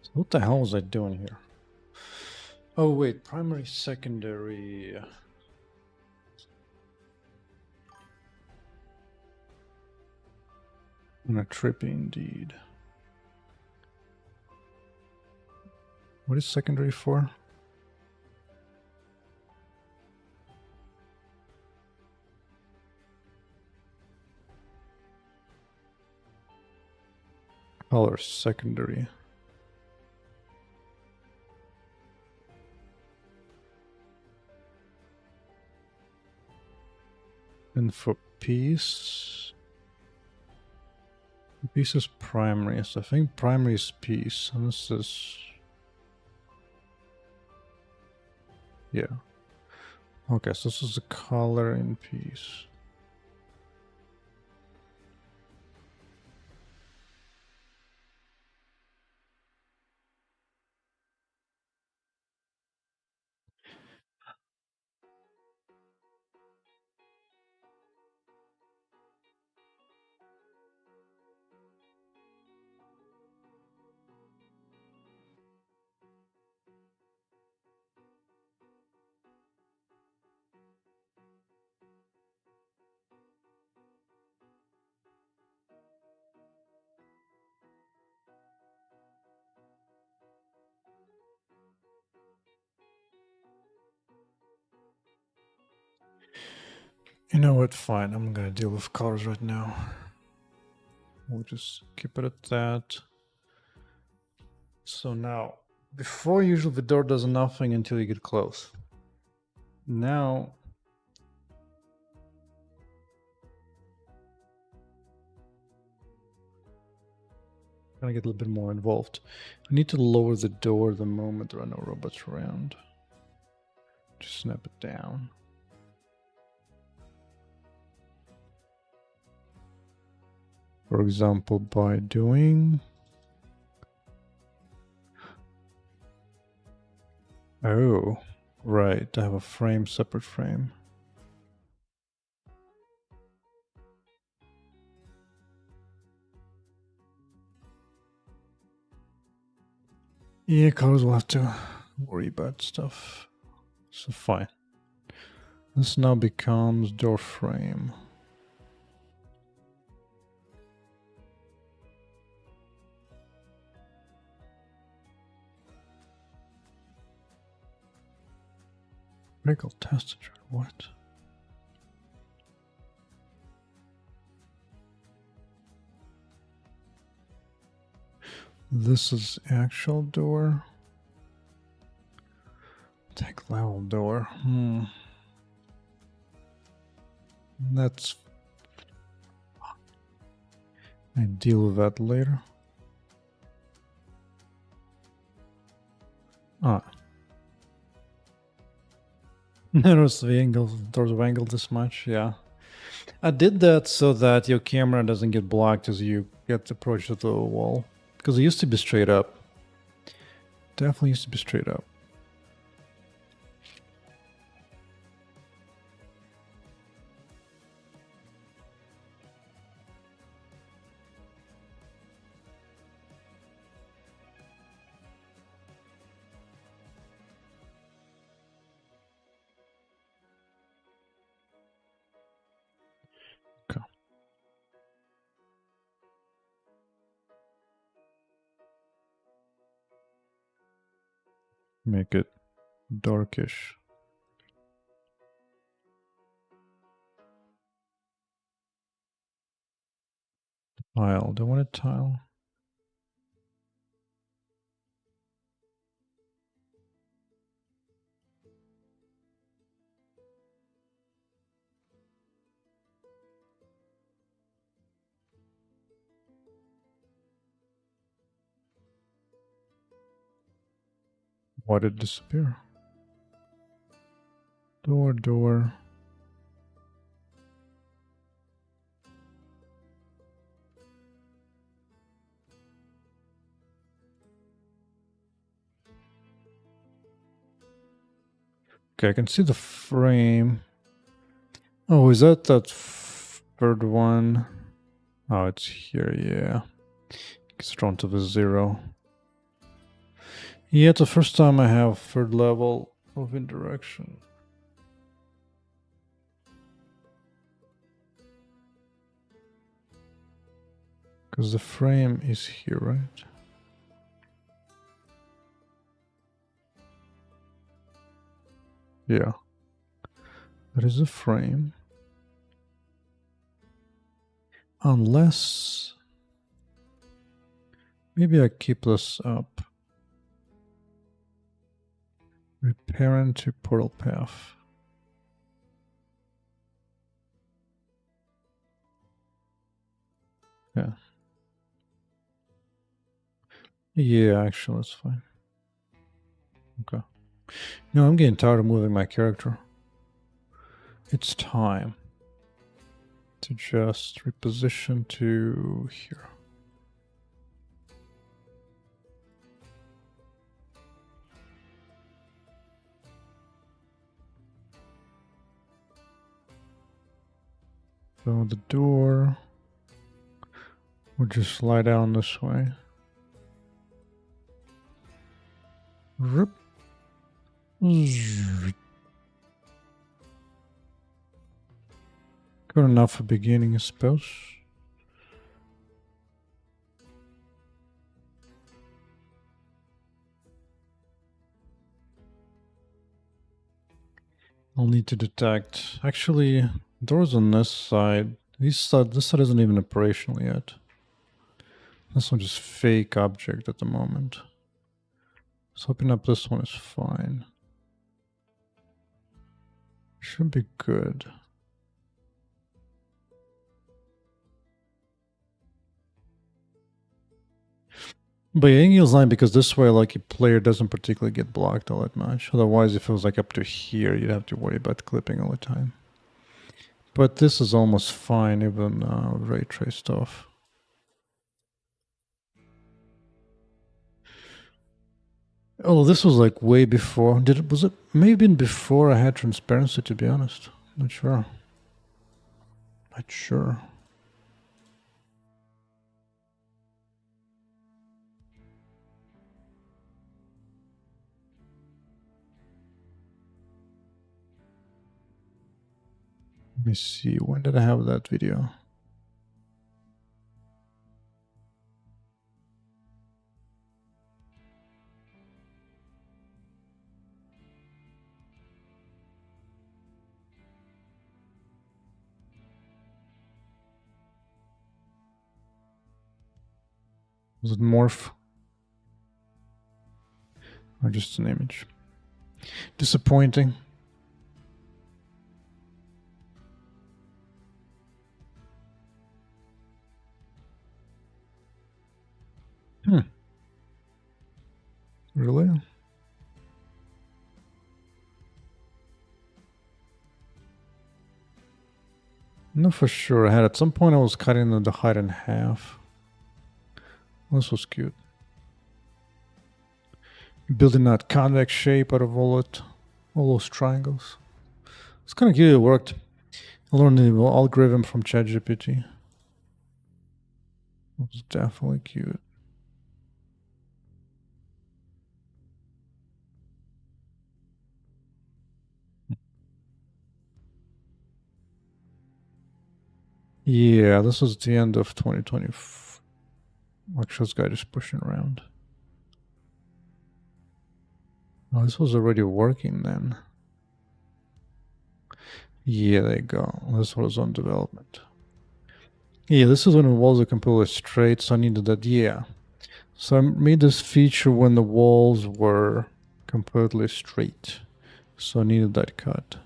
So what the hell was I doing here? Oh wait, primary, secondary. And a trippy indeed. What is secondary for? Color secondary. And for peace, peace is primary, so I think primary is peace, and this is, yeah. Okay, so this is the color in peace. You know what, fine, I'm gonna deal with colors right now. We'll just keep it at that. So now, before usually the door does nothing until you get close. Now, I'm gonna get a little bit more involved. I need to lower the door the moment there are no robots around. Just snap it down. For example, by doing... Oh, right, I have a frame, separate frame. Yeah, colors will have to worry about stuff. So fine. This now becomes door frame. Critical testature, what? This is actual door. Tech level door. That's... I deal with that later. Notice the angle, doors of angle this much, yeah. I did that so that your camera doesn't get blocked as you get approach to the wall. Because it used to be straight up. Definitely used to be straight up. Okay. Make it darkish. Tile. Do I want a tile? Why did it disappear? Door. Okay, I can see the frame. Oh, is that third one? Oh, it's here, yeah. It's drawn to the 0. Yeah, it's the first time I have third level of interaction. Because the frame is here, right? Yeah. That is a frame. Unless... maybe I keep this up. Reparent to portal path. Yeah. Yeah, actually, that's fine. Okay. No, I'm getting tired of moving my character. It's time to just reposition to here. So the door will just slide down this way. Rip. Good enough for beginning, I suppose. I'll need to detect. Actually, doors on this side. This side isn't even operational yet. This one just fake object at the moment. So opening up this one is fine. Should be good. But yeah, Engel's line, because this way, like, a player doesn't particularly get blocked all that much. Otherwise, if it was like up to here, you'd have to worry about clipping all the time. But this is almost fine, even ray trace stuff. Oh, this was like way before. Was it maybe before I had transparency, to be honest? Not sure. Not sure. Let me see. When did I have that video? Was it morph? Or just an image? Disappointing. Really? No, for sure. I had at some point I was cutting the height in half. This was cute. Building that convex shape out of all those triangles. It's kind of cute. It worked. I learned the algorithm from ChatGPT. It was definitely cute. Yeah, this was the end of 2020. Actually, this guy just pushing around. Oh, this was already working then. Yeah, there you go. This was on development. Yeah, this is when the walls are completely straight, so I needed that. Yeah. So I made this feature when the walls were completely straight. So I needed that cut.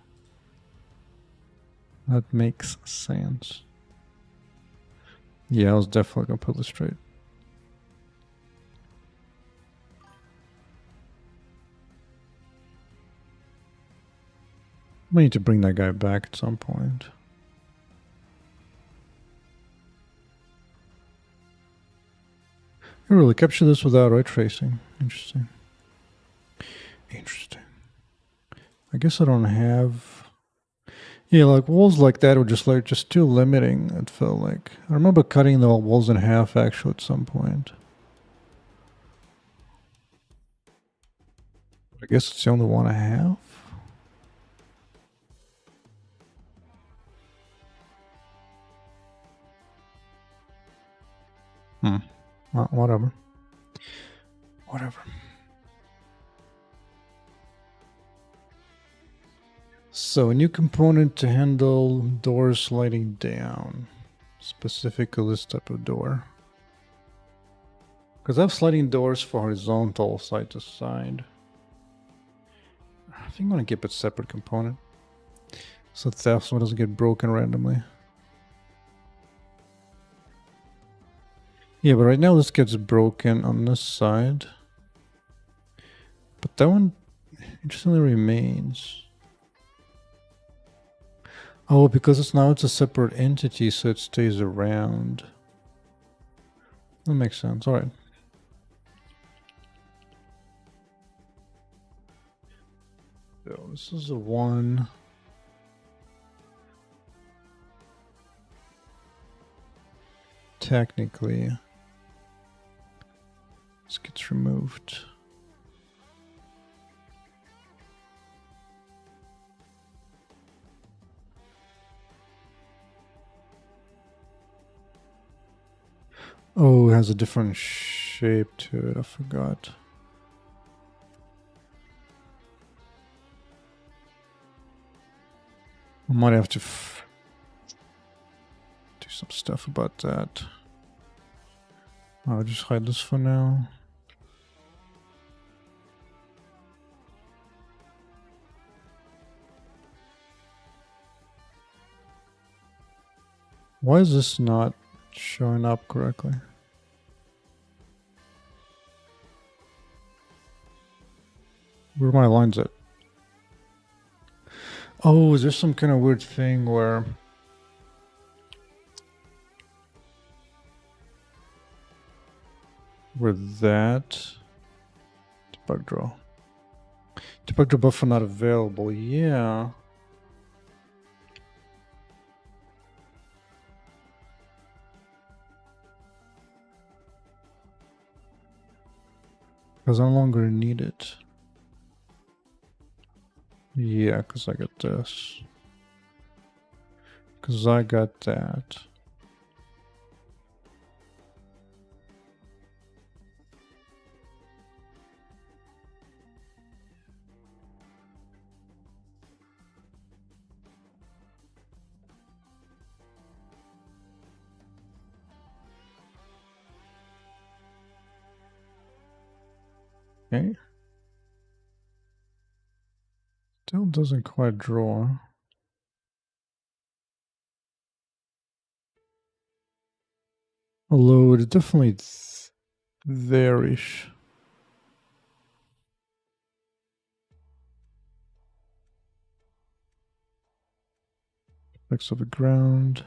That makes sense. Yeah, it was definitely completely straight. We need to bring that guy back at some point. I really capture this without ray tracing. Interesting. Interesting. I guess I don't have... Yeah, like walls like that were just too limiting, it felt like. I remember cutting the walls in half actually at some point. I guess it's the only one I have. Well, whatever. Whatever. So a new component to handle doors sliding down. Specifically this type of door. Because I have sliding doors for horizontal side to side. I think I'm going to keep it separate component. So theft so it doesn't get broken randomly. Yeah, but right now this gets broken on this side. But that one interestingly remains. Oh, because it's a separate entity, so it stays around. That makes sense. Alright. So this is the one. Technically, this gets removed. Oh, it has a different shape to it. I forgot. I might have to do some stuff about that. I'll just hide this for now. Why is this not showing up correctly? Where are my lines at? Oh, is there some kind of weird thing where... that... Debug draw. Debug draw buffer not available, yeah. Because I no longer need it. Yeah, because I got this. Because I got that. Okay. Still doesn't quite draw. Although it's definitely there-ish. Effects of the ground.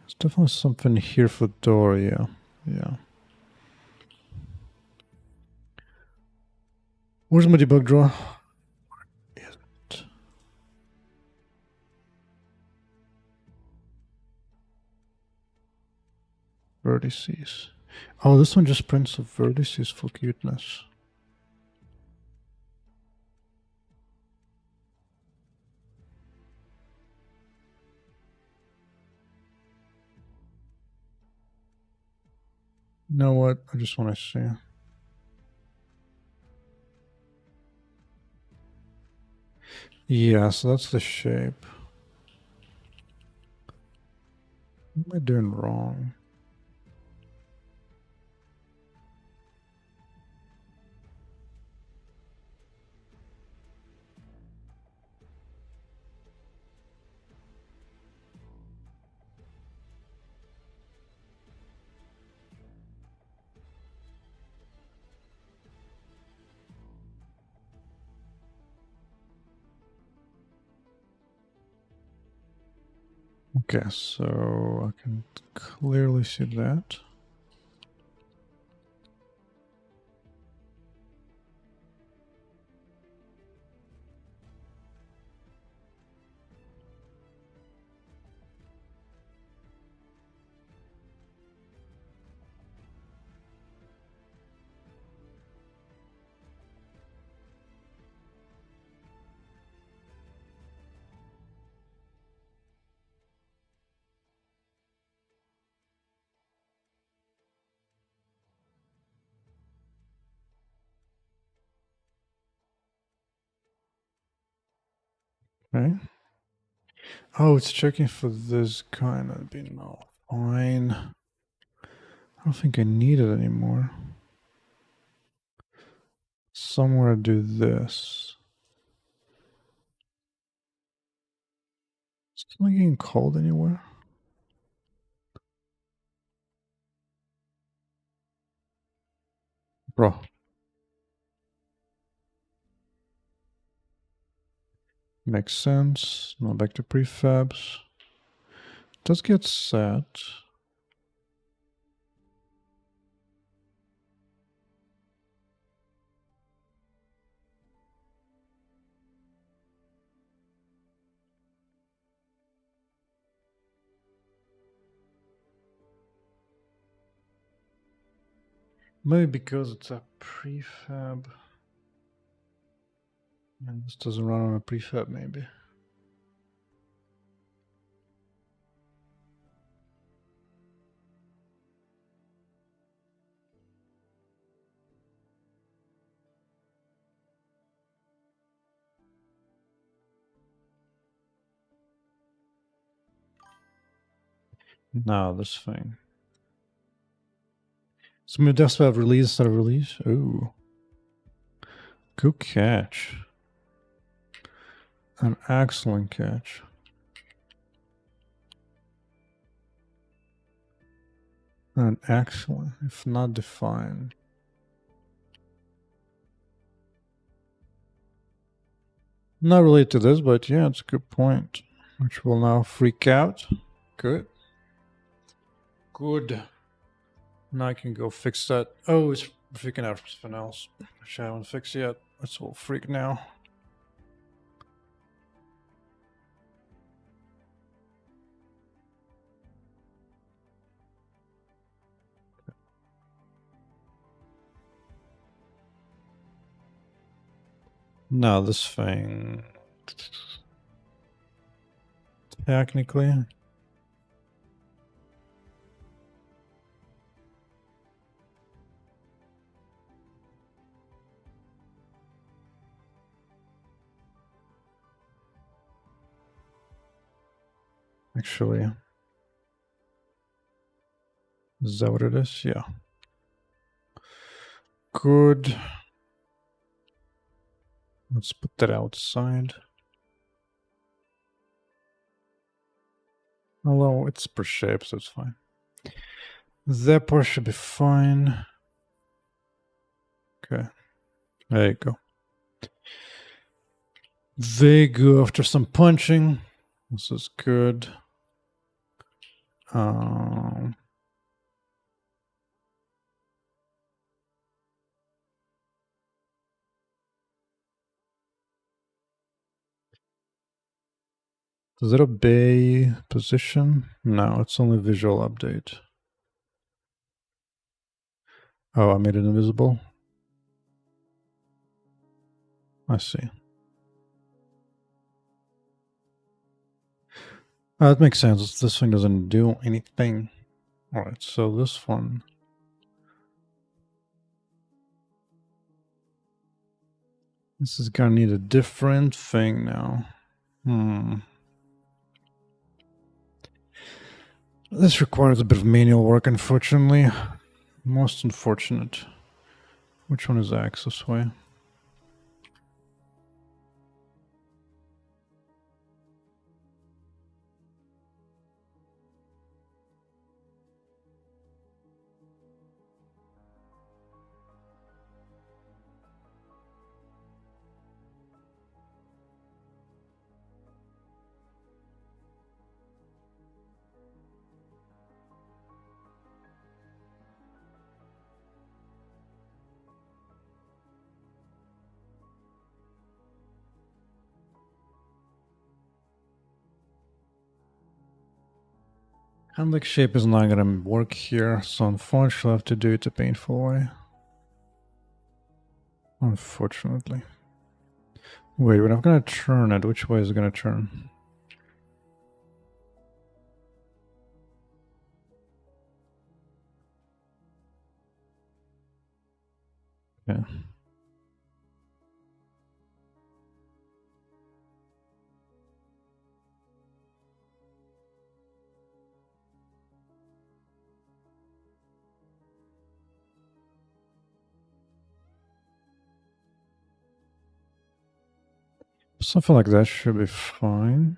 There's definitely something here for door, yeah. Yeah. Where's my debug draw? Where is it? Vertices. Oh, this one just prints the vertices for cuteness. You know what? I just want to see. Yeah, so that's the shape. What am I doing wrong? Okay, so I can clearly see that. Okay. Oh, it's checking for this kind of being no. Fine. I don't think I need it anymore. Somewhere do this. Is it not getting called anywhere? Bro. Makes sense. Now back to prefabs. Does get set. Maybe because it's a prefab. And this doesn't run on a prefab, maybe. No, this thing. Some desktop release instead of release. Ooh. Good catch. An excellent catch. An excellent, if not defined. Not related to this, but yeah, it's a good point. Which will now freak out. Good. Good. Now I can go fix that. Oh, it's freaking out for something else, which I haven't fixed yet. It's all freak now. Now this thing. Technically. Actually. Is that what it is? Yeah. Good. Let's put that outside. Although it's per shape, so it's fine. That part should be fine. Okay. There you go. They go after some punching. This is good. Does it obey position? No, it's only visual update. Oh, I made it invisible. I see. That makes sense. This thing doesn't do anything. All right, so this one. This is gonna need a different thing now. This requires a bit of manual work, unfortunately. Most unfortunate. Which one is access way? Handling shape is not gonna work here, so unfortunately I have to do it a painful way. Unfortunately. Wait, when I'm gonna turn it, which way is it gonna turn? Yeah. Something like that should be fine.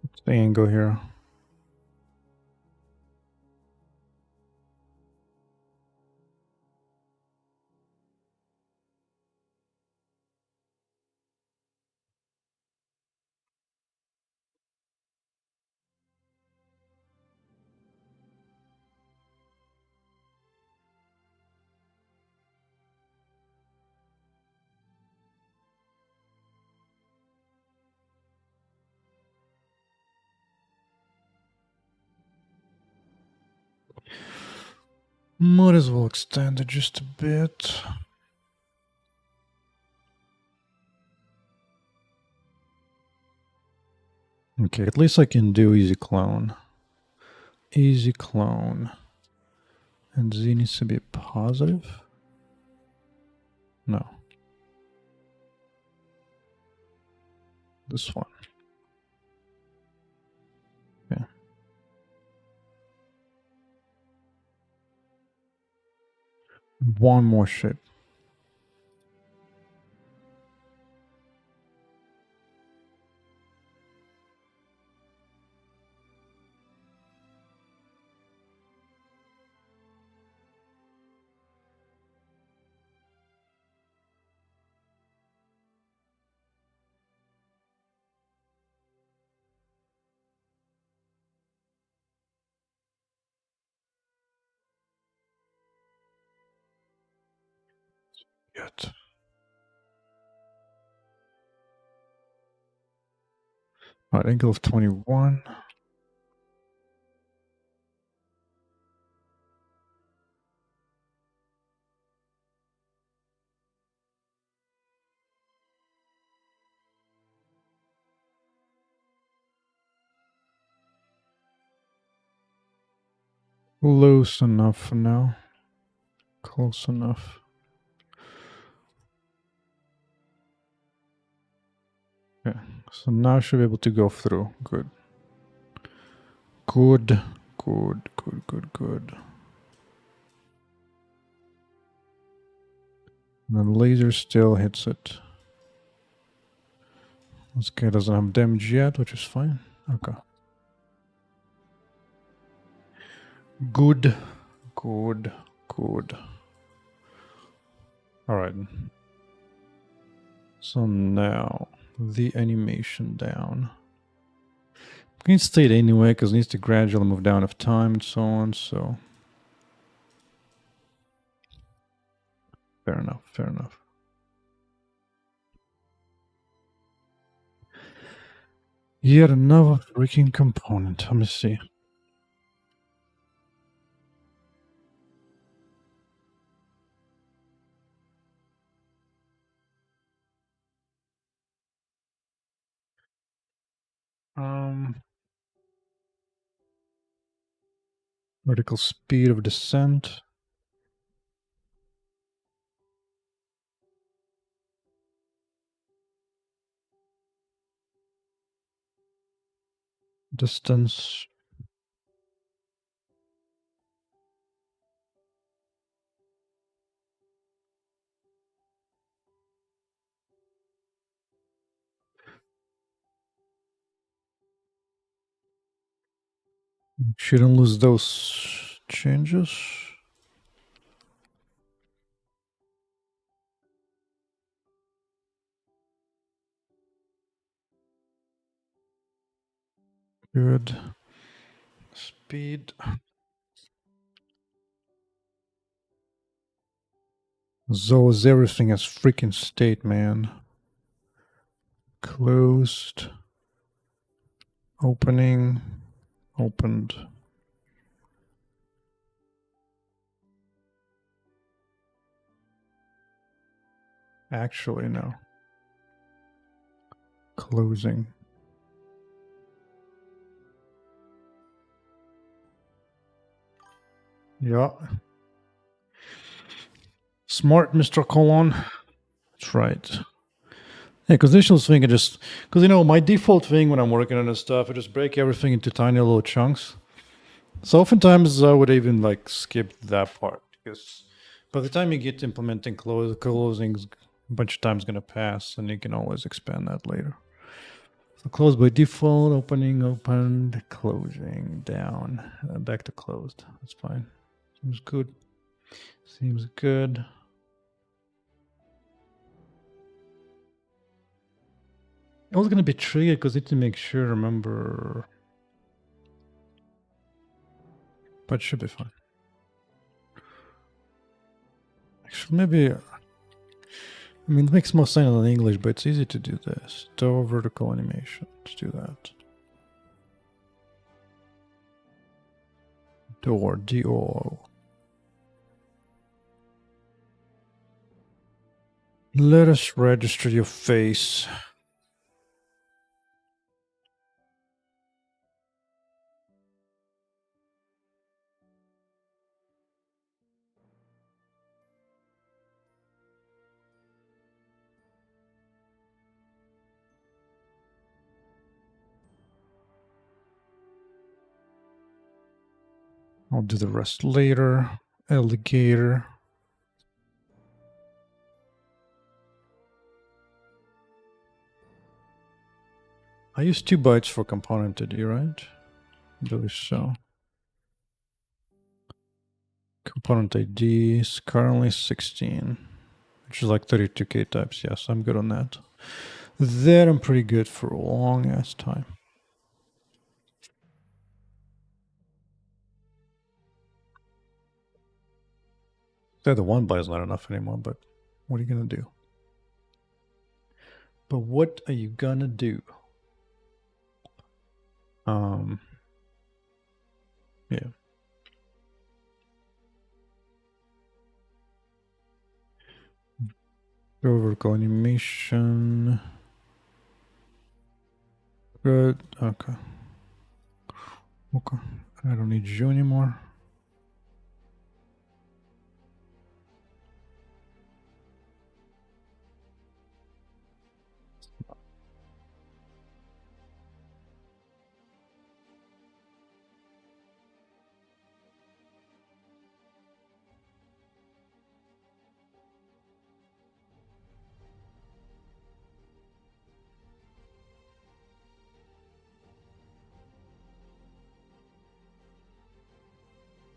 What's the angle here? Might as well extend it just a bit. Okay, at least I can do easy clone. Easy clone. And Z needs to be positive? No. This one. Yeah. One more shape. Good. Alright, angle of 21. Close enough for now. Close enough. Okay, so now I should be able to go through. Good. Good. Good, good, good, good. And the laser still hits it. This guy doesn't have damage yet, which is fine. Okay. Good. Good. Good. Alright. So now, the animation down. We can stay it anyway, because it needs to gradually move down of time and so on, so... Fair enough, fair enough. Yet another freaking component. Let me see. Vertical speed of descent. Distance. Shouldn't lose those changes. Good. Speed. Those everything has freaking state, man. Closed. Opening. Opened. Actually, no. Closing. Yeah. Smart, Mr. Colon. That's right. Yeah, conditional thing, because my default thing when I'm working on this stuff, I just break everything into tiny little chunks. So oftentimes I would even like skip that part, because by the time you get to implementing closing, a bunch of time's gonna pass, and you can always expand that later. So close by default, opening, opened, closing, down, back to closed. That's fine. Seems good. Seems good. I was gonna be triggered because I need to make sure, remember. But it should be fine. Actually, maybe. I mean, it makes more sense in English, but it's easy to do this. Door vertical animation. Let's do that. Door, D-O. Let us register your face. I'll do the rest later. Alligator. I use 2 bytes for component ID, right? I believe so. Component ID is currently 16, which is like 32k types. Yes, I'm good on that. That I'm pretty good for a long ass time. The 1 byte is not enough anymore, but what are you gonna do? But what are you gonna do? Yeah. Vertical animation. Good. Okay. Okay. I don't need you anymore.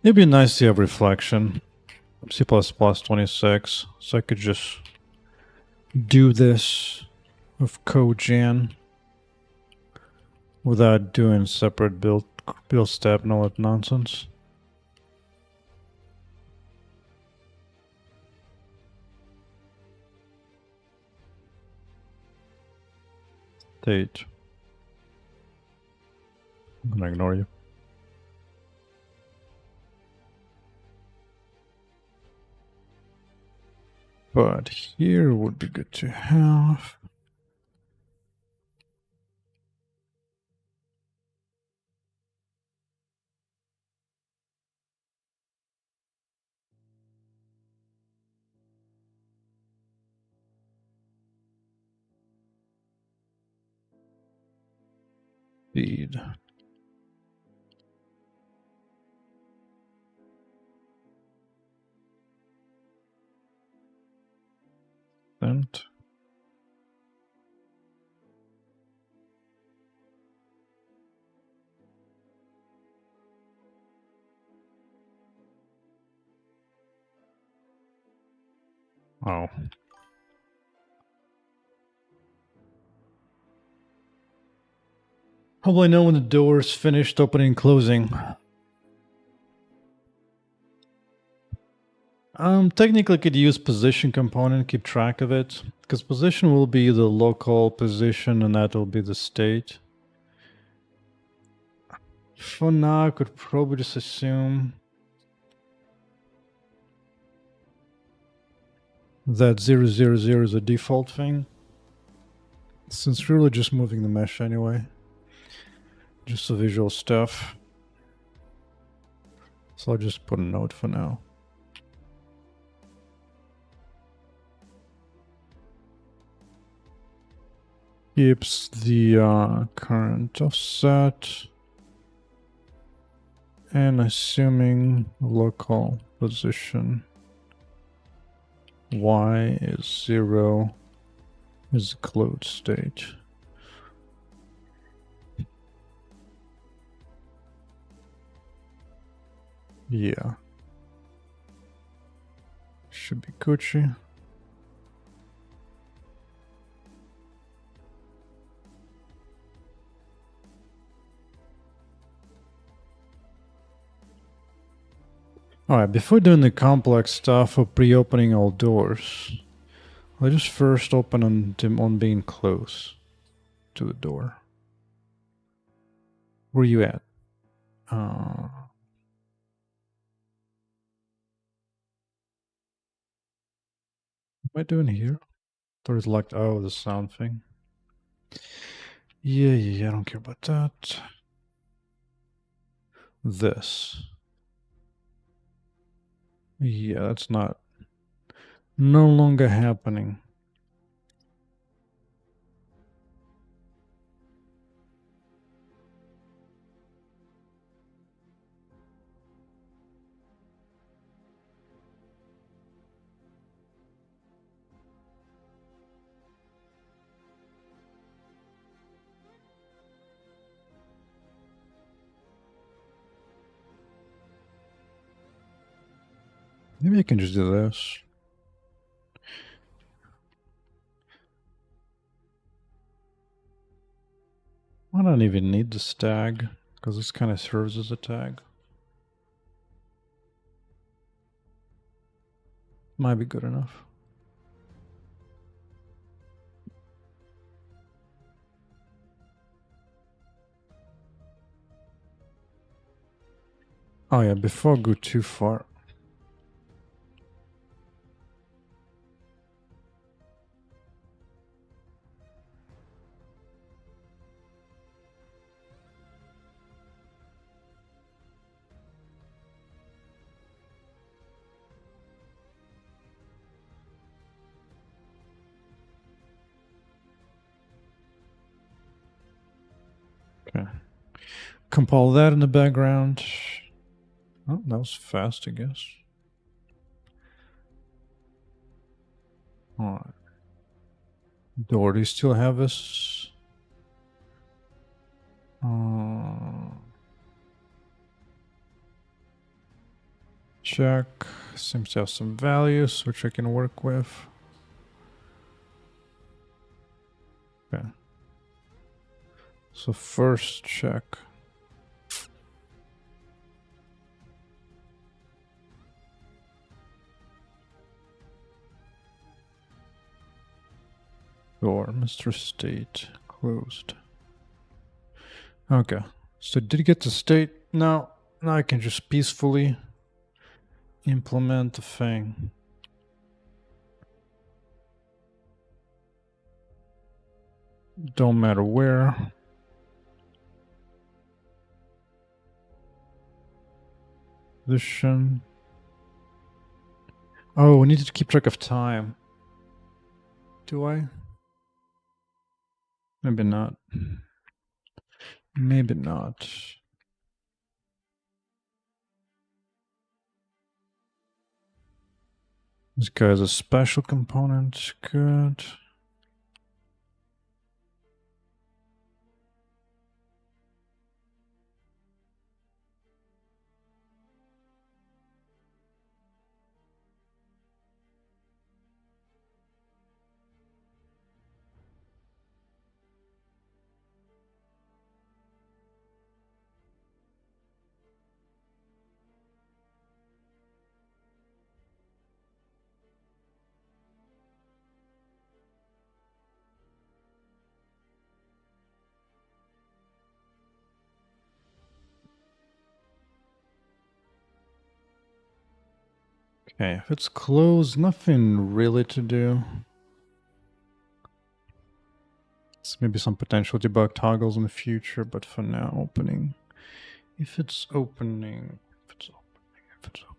It'd be nice to have reflection. C++ 26, so I could just do this with CodeGen without doing separate build step and all that nonsense. State. I'm gonna ignore you. But here would be good to have. Feed. Sent. Oh. How will I know when the door is finished opening and closing? Technically could use position component, keep track of it, because position will be the local position and that will be the state. For now, I could probably just assume that 000 is a default thing, since we're really just moving the mesh anyway. Just the visual stuff. So I'll just put a note for now. keeps the current offset, and assuming local position y is 0 is the closed state. Yeah. Should be Gucci. Alright, before doing the complex stuff of pre-opening all doors, let's just first open on being close to the door. Where are you at? What am I doing here? There's like, oh, the sound thing. Yeah, I don't care about that. This. Yeah, that's not... no longer happening. Maybe I can just do this. I don't even need the tag, because this kind of serves as a tag. Might be good enough. Oh yeah, before I go too far. Okay. Compile that in the background. Oh, that was fast, I guess. Alright. Door, do you still have this? Check. Seems to have some values which I can work with. Okay. So first check. Door, Mr. State, closed. Okay. So did you get the state? No. Now I can just peacefully implement the thing. Don't matter where. Position. Oh, we need to keep track of time. Do I? Maybe not. Maybe not. This guy is a special component. Good. Okay, if it's closed, nothing really to do. So maybe some potential debug toggles in the future, but for now, opening. If it's opening, if it's opening, if it's opening.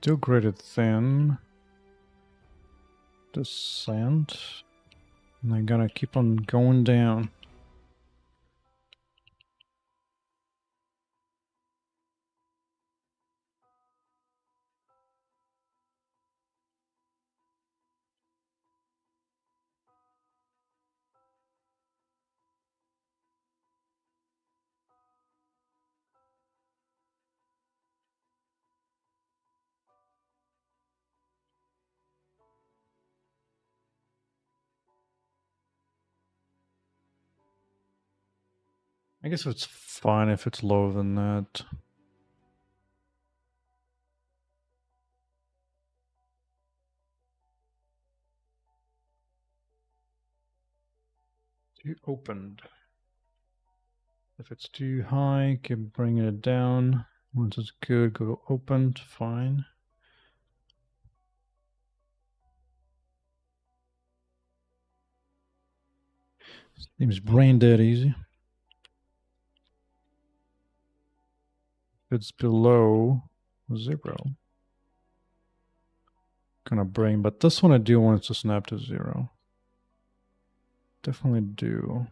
Still graded thin. Descent. And I'm gonna keep on going down. I guess it's fine if it's lower than that. Too opened. If it's too high, keep bringing it down. Once it's good, go opened. Fine. Seems brain dead easy. If it's below 0, gonna bring, but this one I do want it to snap to 0. Definitely do.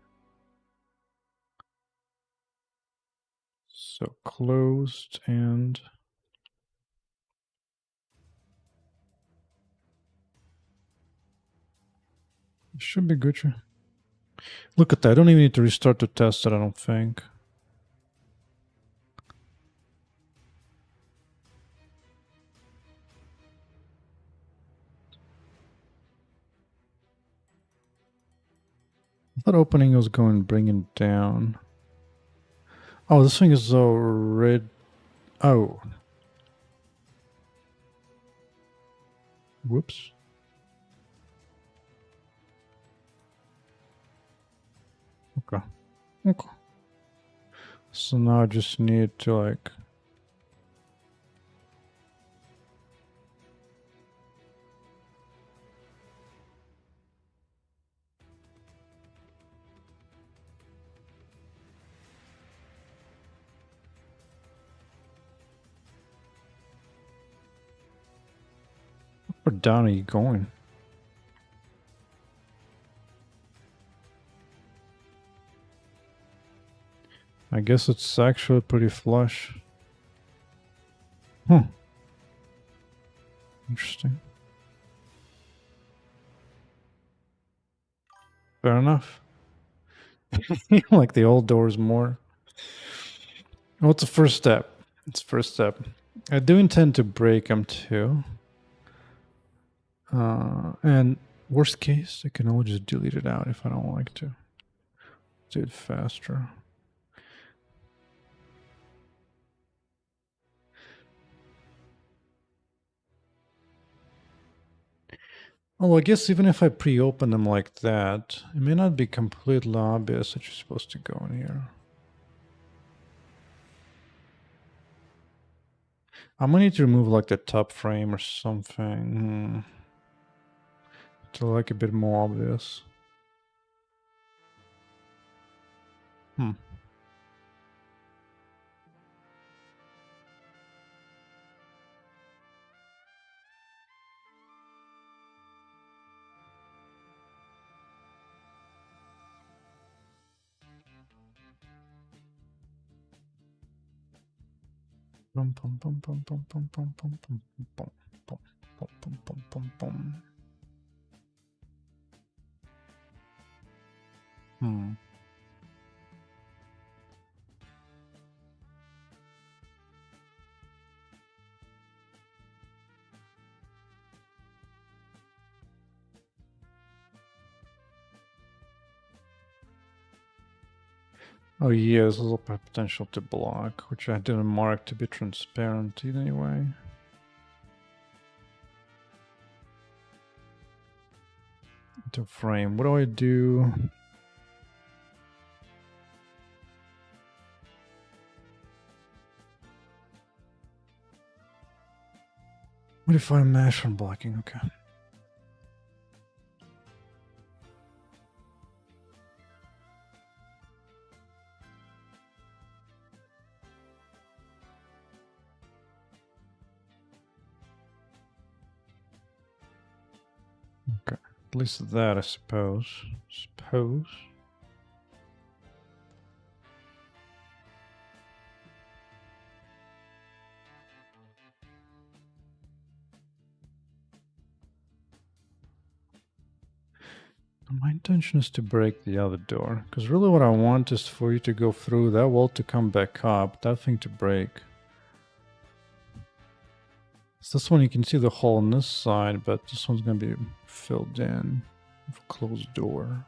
So closed and it should be Gucci. Look at that. I don't even need to restart to test it, I don't think. I thought opening was going bringing down. Oh, this thing is already. Oh. Whoops. Okay. Okay. So now I just need to like. Where down are you going? I guess it's actually pretty flush. Interesting. Fair enough. Like the old doors more. What's the first step? It's first step. I do intend to break them too. And worst case, I can always just delete it out if I don't like to. Do it faster. Oh, I guess even if I pre-open them like that, it may not be completely obvious that you're supposed to go in here. I'm gonna need to remove like the top frame or something to like a bit more obvious. Bum, bum, bum, bum, bum, bum, bum, bum, bum, bum, bum, bum, bum, bum, bum. Oh yes, there's a potential to block, which I didn't mark to be transparent anyway. To frame, what do I do? What if I mash on blocking? Okay. At least that, I suppose. My intention is to break the other door, because really what I want is for you to go through that wall to come back up, that thing to break. So this one you can see the hole on this side, but this one's going to be filled in with a closed door.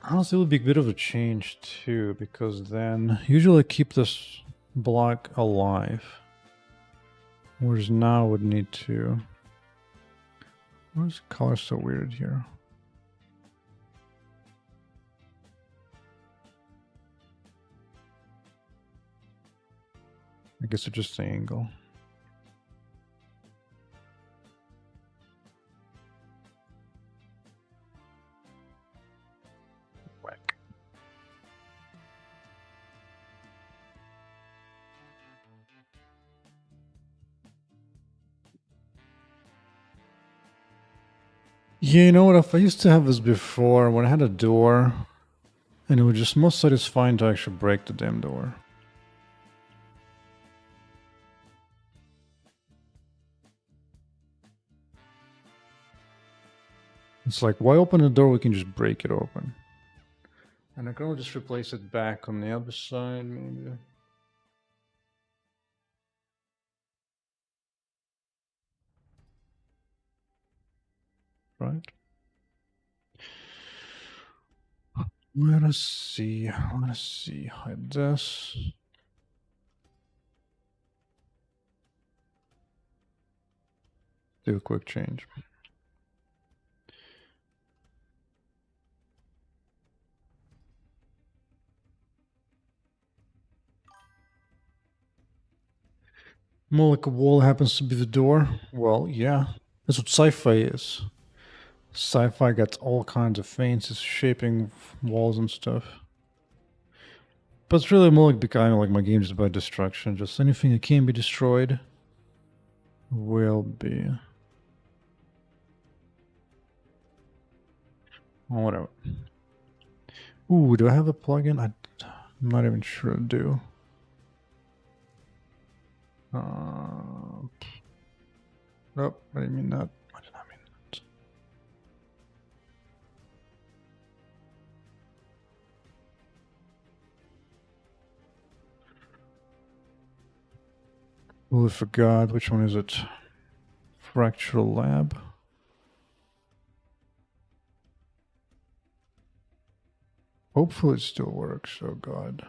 Honestly, it would be a bit of a change too, because then usually keep this block alive. Whereas now I would need to... Why is the color so weird here? I guess it's just the angle. Whack. Yeah, you know what? If I used to have this before, when I had a door, and it was just most satisfying to actually break the damn door. It's like, why open the door? We can just break it open. And I can just replace it back on the other side, maybe. Right? Let us see. Hide this. Do a quick change. More like a wall happens to be the door. Well, yeah. That's what sci-fi is. Sci-fi got all kinds of fancy shaping walls and stuff. But it's really more like becoming like my games about destruction. Just anything that can be destroyed will be. Oh, whatever. Ooh, do I have a plugin? I'm not even sure I do. Nope, I didn't mean that. I did not mean that. Oh, I forgot. Which one is it? Fractal Lab. Hopefully it still works. Oh, God.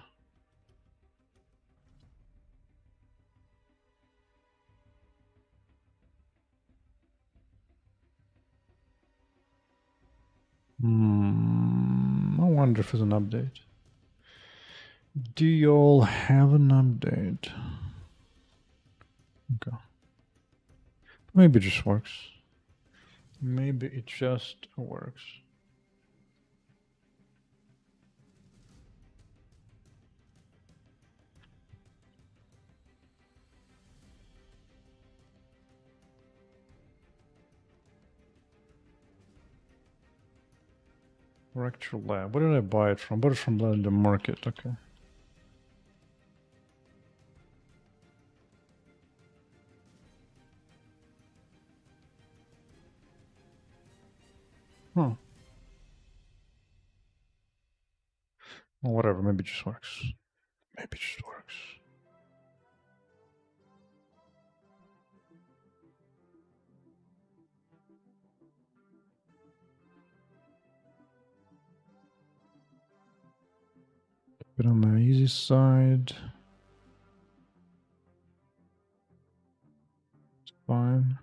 I wonder if there's an update. Do y'all have an update? Okay. Maybe it just works. Maybe it just works. Fractal Lab. Where did I buy it from? I bought it from the market. Okay. Huh. Well, whatever. Maybe it just works. Maybe it just works. Bit on the easy side. It's fine.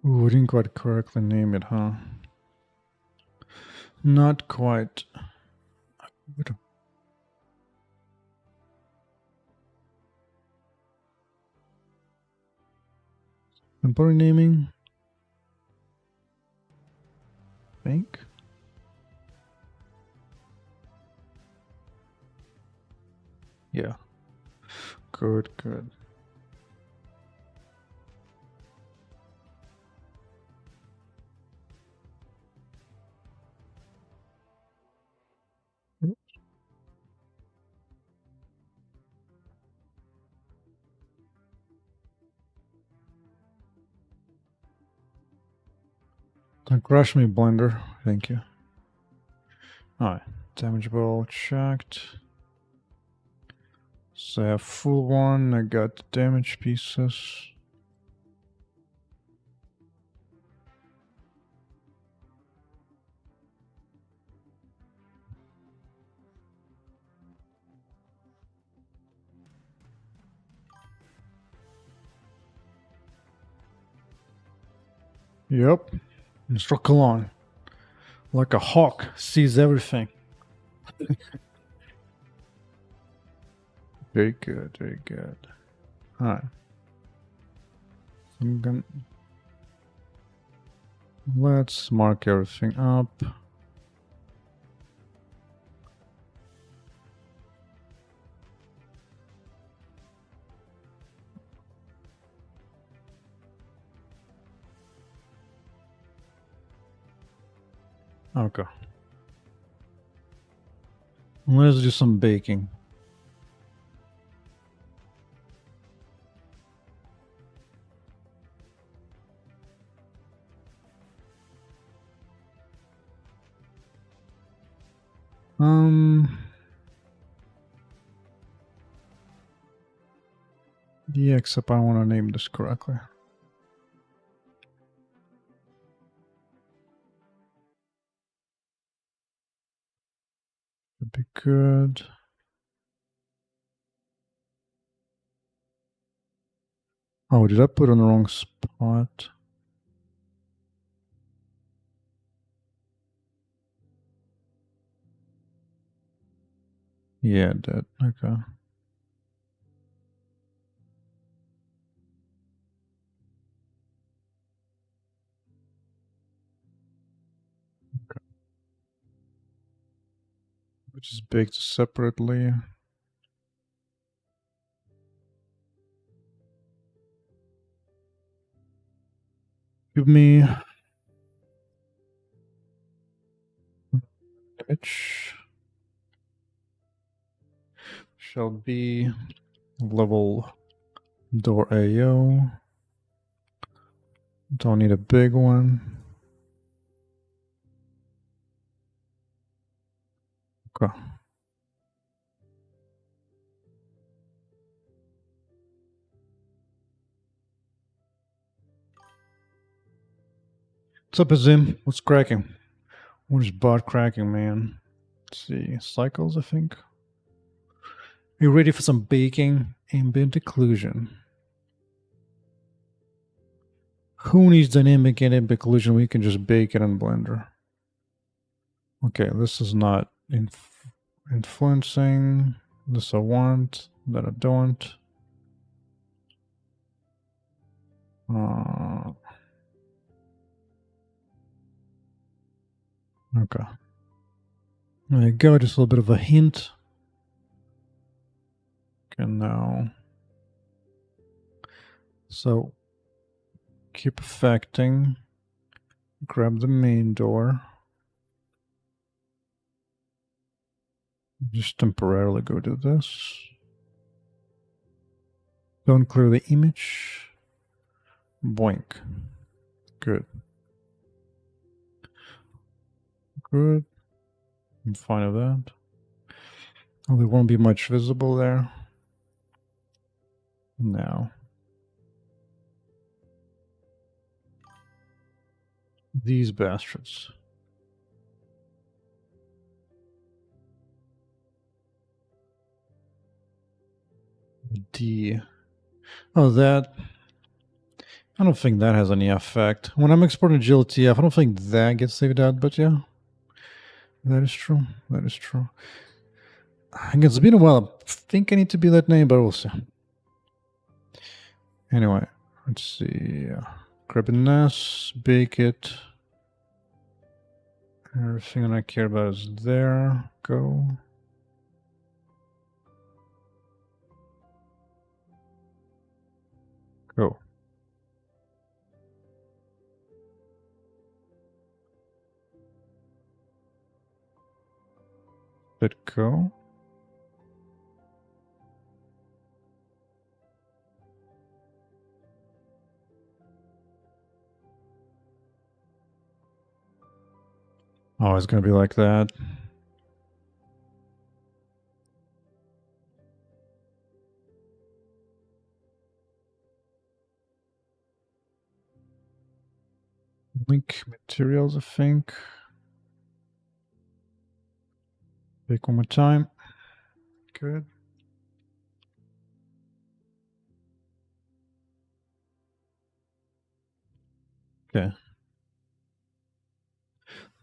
Ooh, we didn't quite correctly name it, huh? Not quite. Temporary naming? Think? Yeah. Good, good. Don't crush me, Blender. Thank you. Alright. Damage ball checked. So I have full one. I got the damage pieces. Yep. Mr. Kalon. Like a hawk, sees everything. Very good, very good. Alright. I'm gonna... Let's mark everything up. Okay. Let's do some baking. Yeah, except I want to name this correctly. Would be good. Oh, did I put on the wrong spot? Yeah, that. Okay. Which is baked separately. Give me image. Shall be level door AO. Don't need a big one. Okay. What's up, Azim? What's cracking? What is bot cracking, man? Let's see. Cycles, I think. Are you ready for some baking? Ambient occlusion. Who needs dynamic and ambient occlusion? We can just bake it in Blender. Okay, this is not influencing. This I want, that I don't. Okay. There you go, just a little bit of a hint. Okay, now. So, keep affecting. Grab the main door. Just temporarily go to this. Don't clear the image. Boink. Good. Good. I'm fine with that. Oh, there won't be much visible there. Now. These bastards. D. Oh, that. I don't think that has any effect. When I'm exporting GLTF, I don't think that gets saved out, but yeah. That is true. That is true. I think it's been a while. I think I need to be that name, but we'll see. Anyway, let's see. Grab a NAS, bake it. Everything I care about is there. Go. Go. Let go. Oh, it's gonna be like that. Link materials, I think. Bake one more time. Good. Okay.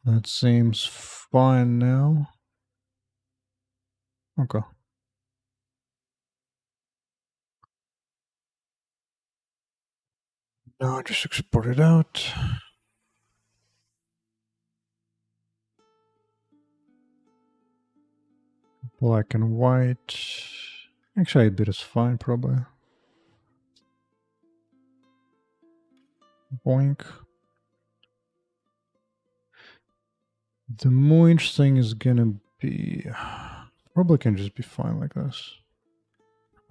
That seems fine now. Okay. Now just export it out. Black and white. Actually, a bit is fine, probably. Boink. The moinch thing is gonna be... Probably can just be fine like this.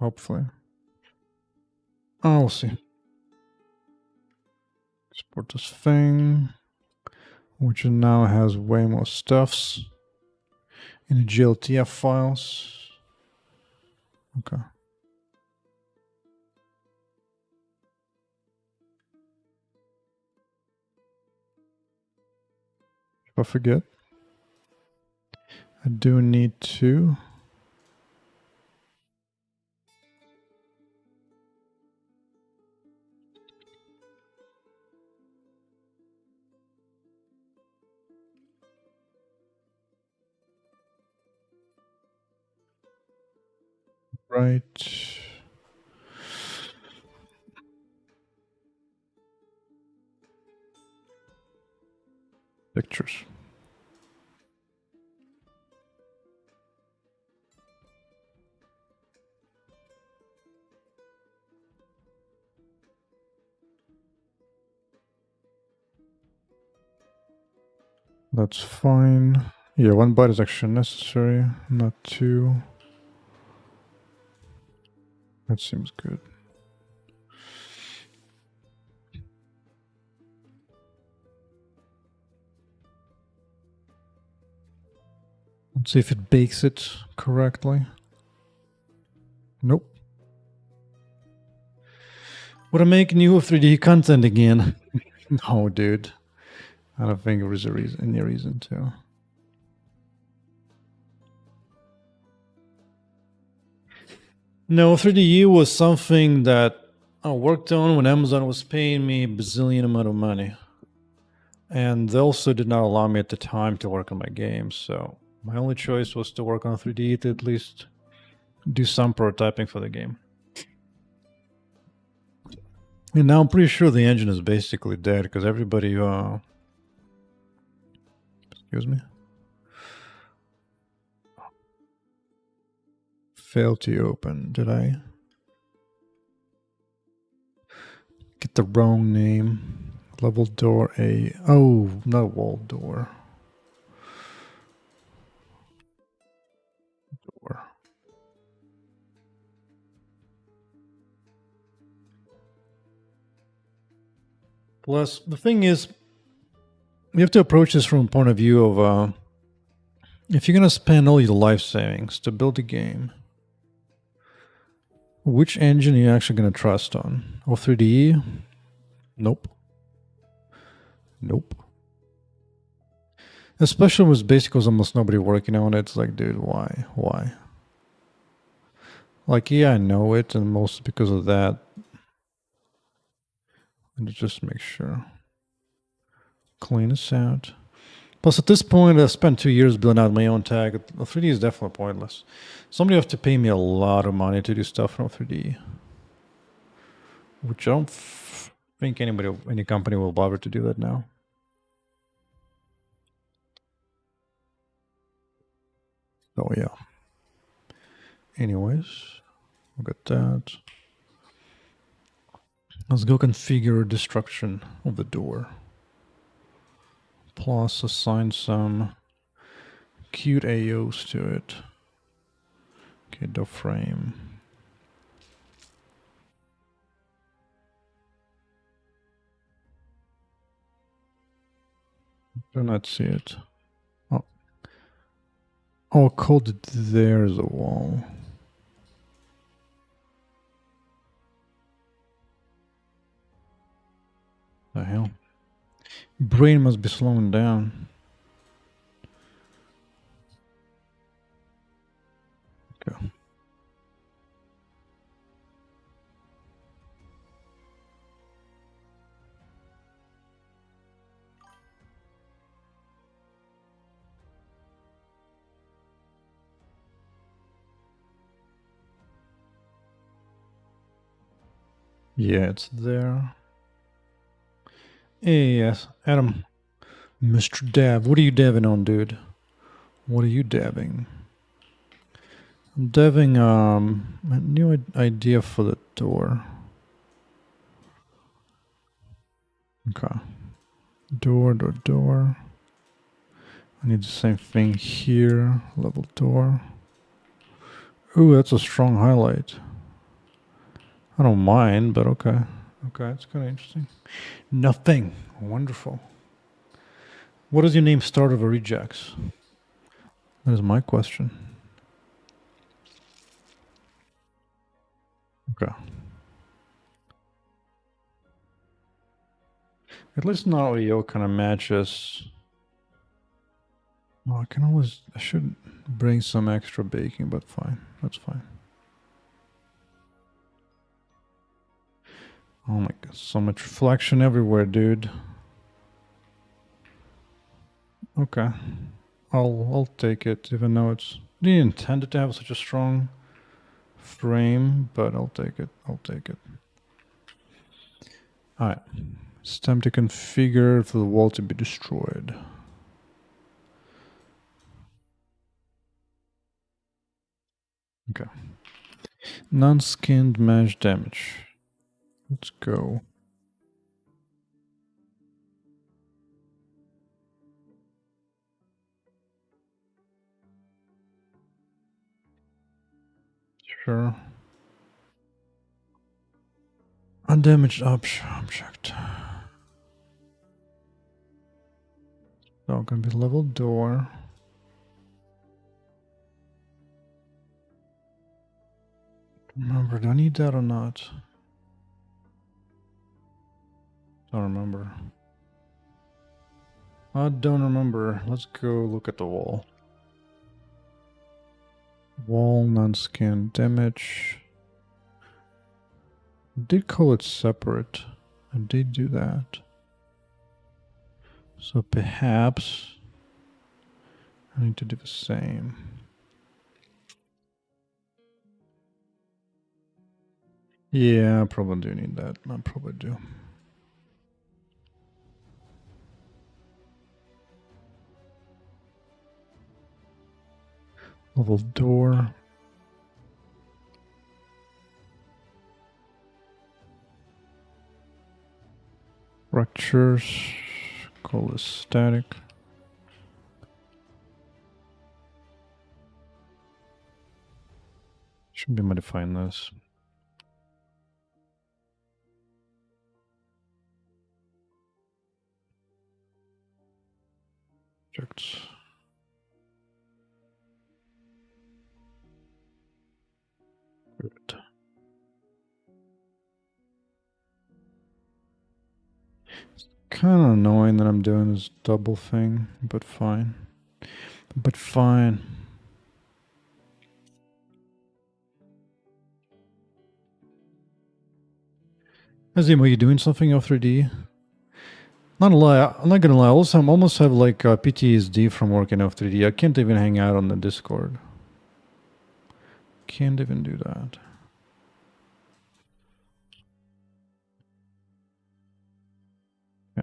Hopefully. Oh, we'll see. Export this thing, which now has way more stuffs in the GLTF files. Okay. If I forget, I do need to write pictures. That's fine. Yeah, 1 byte is actually necessary, not 2. That seems good. Let's see if it bakes it correctly. Nope. Would I make new 3D content again? No, dude. I don't think there is any reason to. No, 3DE was something that I worked on when Amazon was paying me a bazillion amount of money. And they also did not allow me at the time to work on my games, so my only choice was to work on 3DE to at least do some prototyping for the game. And now I'm pretty sure the engine is basically dead because everybody, excuse me, failed to open. Did I get the wrong name? Level door A. Oh, not wall door. Door. Plus, the thing is, you have to approach this from a point of view of if you're going to spend all your life savings to build a game, which engine are you actually going to trust on? O3DE? Nope. Nope. Especially with Basic, was almost nobody working on it. It's like, dude, why? Why? Like, yeah, I know it, and mostly because of that. And just make sure. Clean this out. Plus, at this point, I've spent 2 years building out my own tag. 3D is definitely pointless. Somebody have to pay me a lot of money to do stuff from 3D. Which I don't think any company will bother to do that now. Oh, yeah. Anyways, look at that. Let's go configure destruction of the door. Plus, assign some cute AOs to it. Okay, door frame. Do not see it. Oh, I'll code it there as a wall. The hell? Brain must be slowing down. Okay. Yeah, it's there. Hey, yes, Adam. Mr. Dev, what are you deving on, dude? What are you deving? I'm deving a new idea for the door. Okay. Door. I need the same thing here. Level door. Ooh, that's a strong highlight. I don't mind, but okay. Okay, that's kind of interesting. Nothing. Wonderful. What does your name start over rejects? That is my question. Okay. At least now AO kind of matches. Well, I should bring some extra baking, but fine. That's fine. Oh my god, so much reflection everywhere, dude. Okay. I'll take it, even though I didn't intend it to have such a strong frame, but I'll take it. Alright. It's time to configure for the wall to be destroyed. Okay. Non-skinned mesh damage. Let's go. Sure. Undamaged object. So gonna be level door. Remember, do I need that or not? Don't remember. I don't remember. Let's go look at the wall. Wall, non-skin damage. I did call it separate. I did do that. So perhaps I need to do the same. Yeah, I probably do need that. I probably do. Level door. Structures. Call this static. Should be modifying this. Objects. Good. It's kind of annoying that I'm doing this double thing, but fine. But fine. Azim, are you doing something off 3D? Not a lie. I'm not gonna lie. Also, I almost have like PTSD from working off 3D. I can't even hang out on the Discord. Can't even do that. Yeah.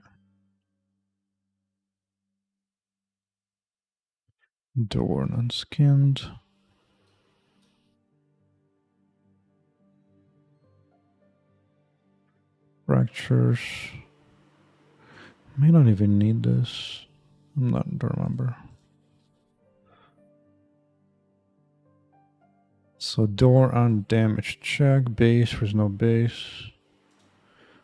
Door unskinned. Fractures. May not even need this. Don't remember. So door undamaged check. Base, there's no base.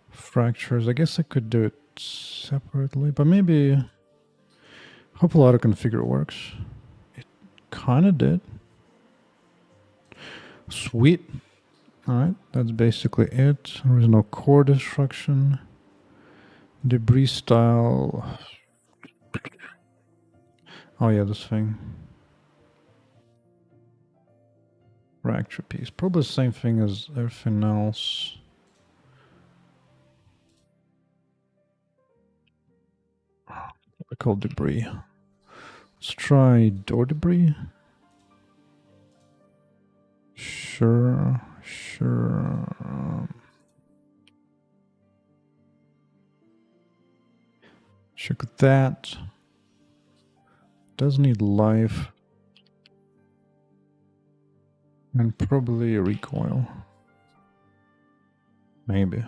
Fractures. I guess I could do it separately, but maybe. Hope a lot of configure works. It kind of did. Sweet. Alright, that's basically it. There is no core destruction. Debris style. Oh yeah, this thing. Fracture piece. Probably the same thing as everything else. What I call debris. Let's try door debris. Sure. Check that. Does need life. And probably a recoil. Maybe.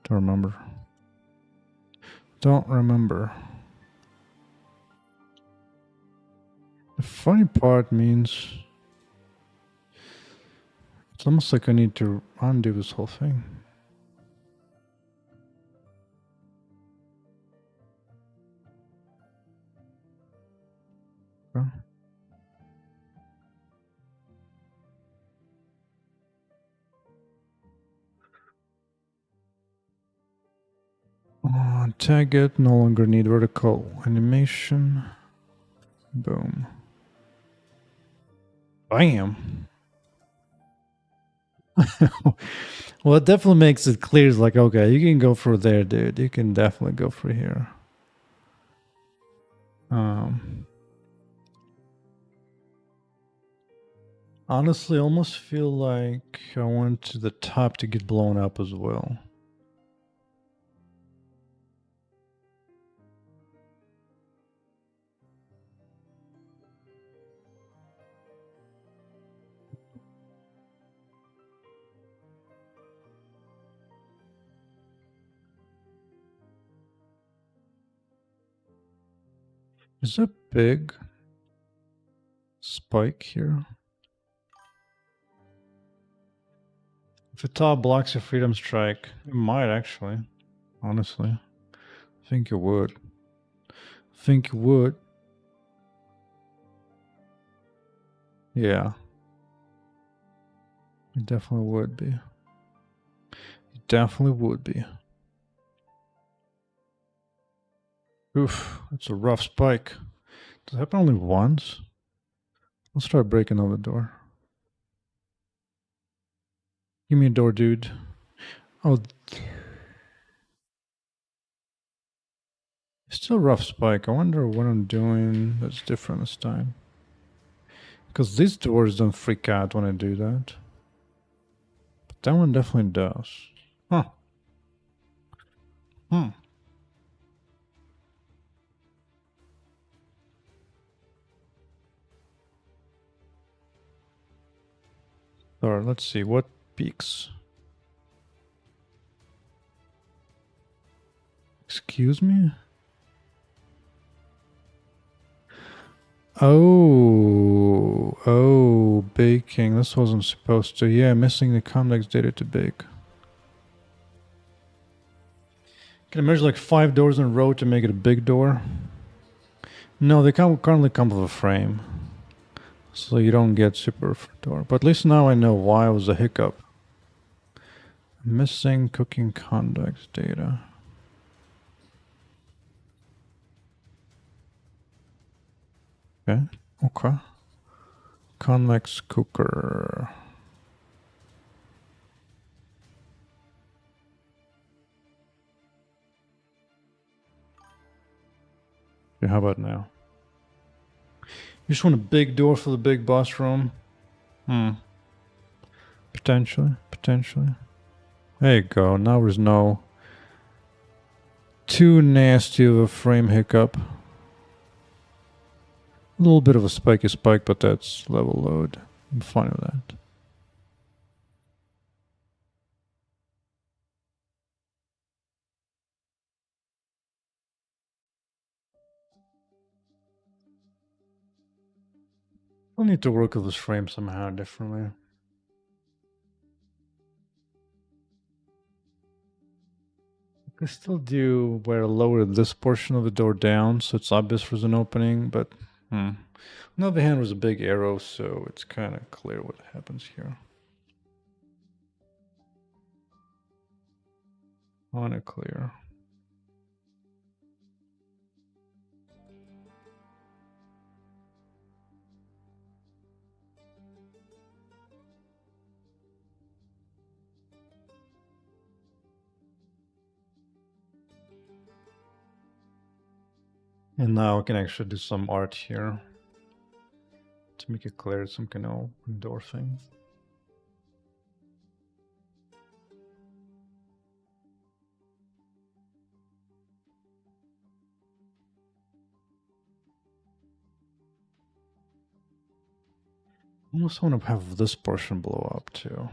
Don't remember. Don't remember. The funny part means it's almost like I need to undo this whole thing. Okay. Tag it, no longer need vertical animation. Boom. Bam. Well, it definitely makes it clear. It's like, okay, you can go through there, dude. You can definitely go through here. Honestly, I almost feel like I went to the top to get blown up as well. Is there a big spike here? If the top blocks a freedom strike, it might actually. Honestly, I think it would. Yeah, it definitely would be. It definitely would be. Oof, that's a rough spike. Does it happen only once? Let's try breaking another door. Give me a door, dude. Oh, still a rough spike. I wonder what I'm doing that's different this time. Because these doors don't freak out when I do that. But that one definitely does. Huh. Alright, let's see. What peaks? Excuse me? Oh, baking. This wasn't supposed to. Yeah, missing the convex data to bake. Can I measure like 5 doors in a row to make it a big door? No, they currently come with a frame. So you don't get super door. But at least now I know why it was a hiccup. Missing cooking convex data. Okay. Convex cooker. Okay, how about now? You just want a big door for the big boss room? Potentially. There you go. Now there's no too nasty of a frame hiccup. A little bit of a spiky spike, but that's level load. I'm fine with that. I'll need to work with this frame somehow differently. I could still do where I lower this portion of the door down so it's obvious there's an opening, but on the other hand, there's a big arrow, so it's kind of clear what happens here. On it clear. And now I can actually do some art here to make it clear some kind of door thing. I almost want to have this portion blow up too.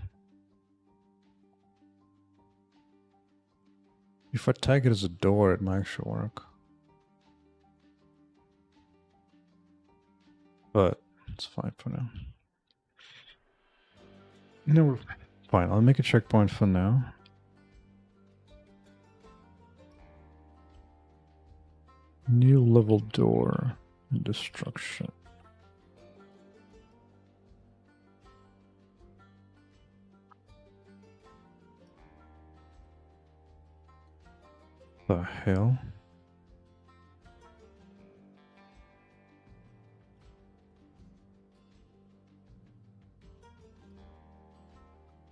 If I tag it as a door, it might actually work. But it's fine for now. No, fine. I'll make a checkpoint for now. New level door and destruction. The hell?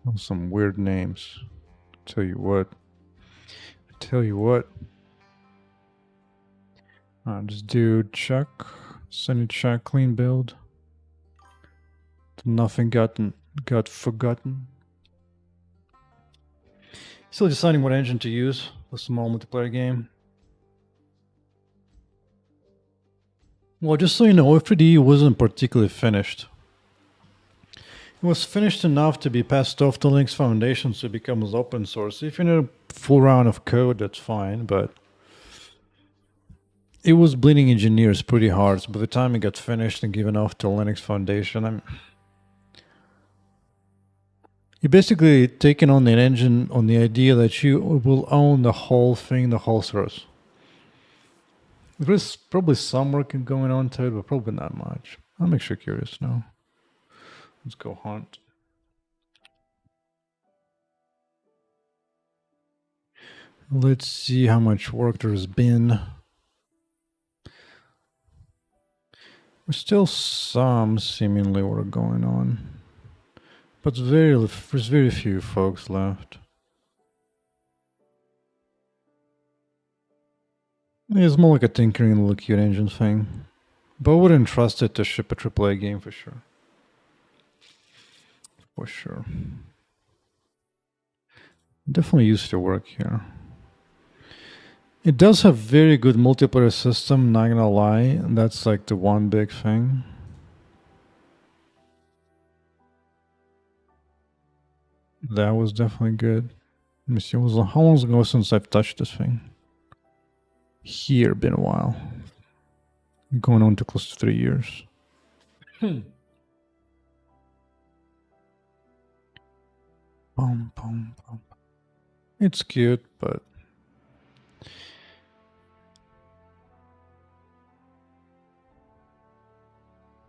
Oh, some weird names. Tell you what. Just do check. Send it check. Clean build. Nothing got forgotten. Still deciding what engine to use for a small multiplayer game. Well, just so you know, F3D wasn't particularly finished. It was finished enough to be passed off to Linux Foundation so it becomes open source. If you need a full round of code, that's fine, but it was bleeding engineers pretty hard. So by the time it got finished and given off to Linux Foundation, you're basically taking on an engine on the idea that you will own the whole thing, the whole source. There's probably some work going on to it, but probably not much. I'm actually curious now. Let's go hunt. Let's see how much work there's been. There's still some seemingly work going on, but there's very few folks left. It's more like a tinkering little cute engine thing, but I wouldn't trust it to ship a AAA game for sure. For sure. Definitely used to work here. It does have very good multiplayer system, not gonna lie. That's like the one big thing. That was definitely good. Let me see, how long ago since I've touched this thing? Here, been a while. Going on to close to 3 years. Boom, boom, boom. It's cute, but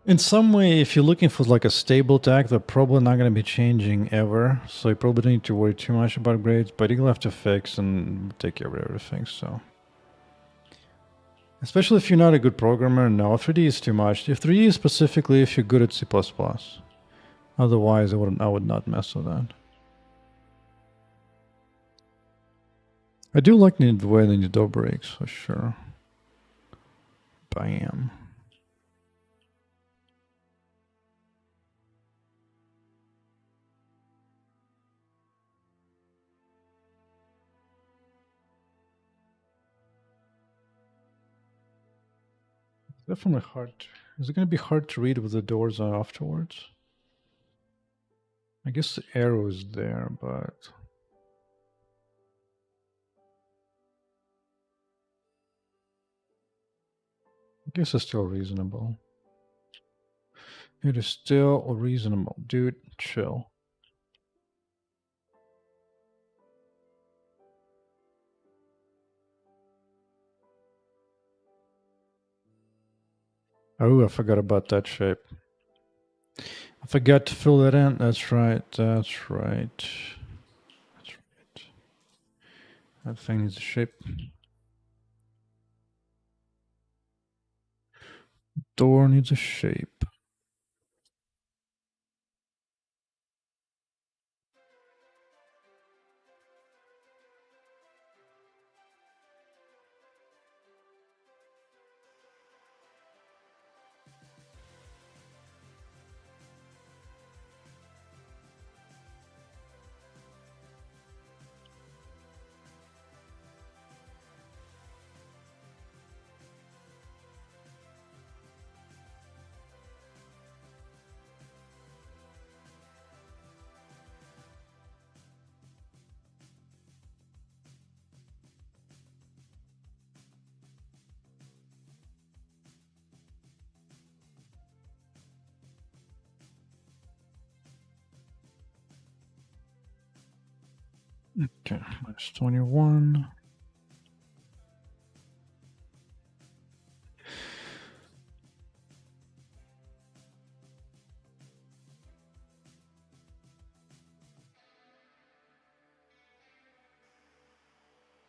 in some way, if you're looking for like a stable tag, they're probably not going to be changing ever. So you probably don't need to worry too much about grades, but you'll have to fix and take care of everything. So, especially if you're not a good programmer, no, 3D is too much. If 3D is specifically if you're good at C++. Otherwise, I would not mess with that. I do like the way the door breaks for sure. Bam. Definitely hard. Is it going to be hard to read with the doors afterwards? I guess the arrow is there, but I guess it's still reasonable. It is still reasonable. Dude, chill. Oh, I forgot about that shape. I forgot to fill that in. That's right. That's right. That's right. That thing needs a shape. Door needs a shape. Okay, minus 21.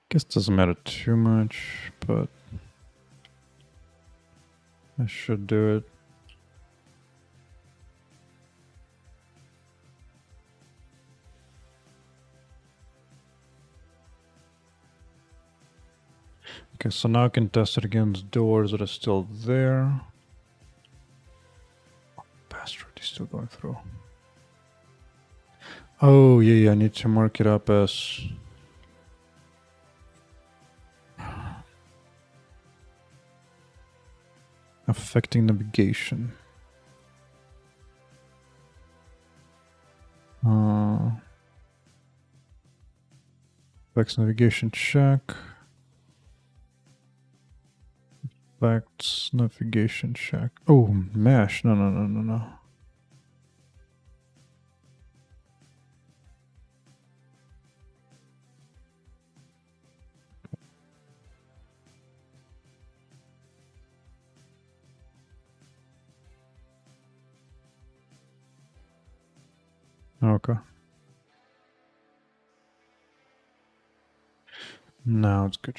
Guess it doesn't matter too much, but I should do it. Okay, so now I can test it against doors that are still there. Oh, bastard, he's still going through. Oh, yeah, I need to mark it up as... affecting navigation. Affects navigation check. Affects navigation check. Oh, mesh. No. Okay. Now it's good.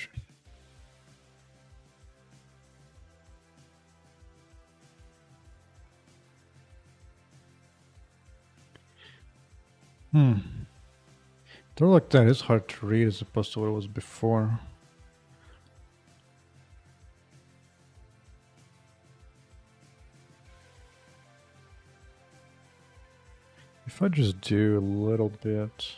Door like that is hard to read as opposed to what it was before. If I just do a little bit...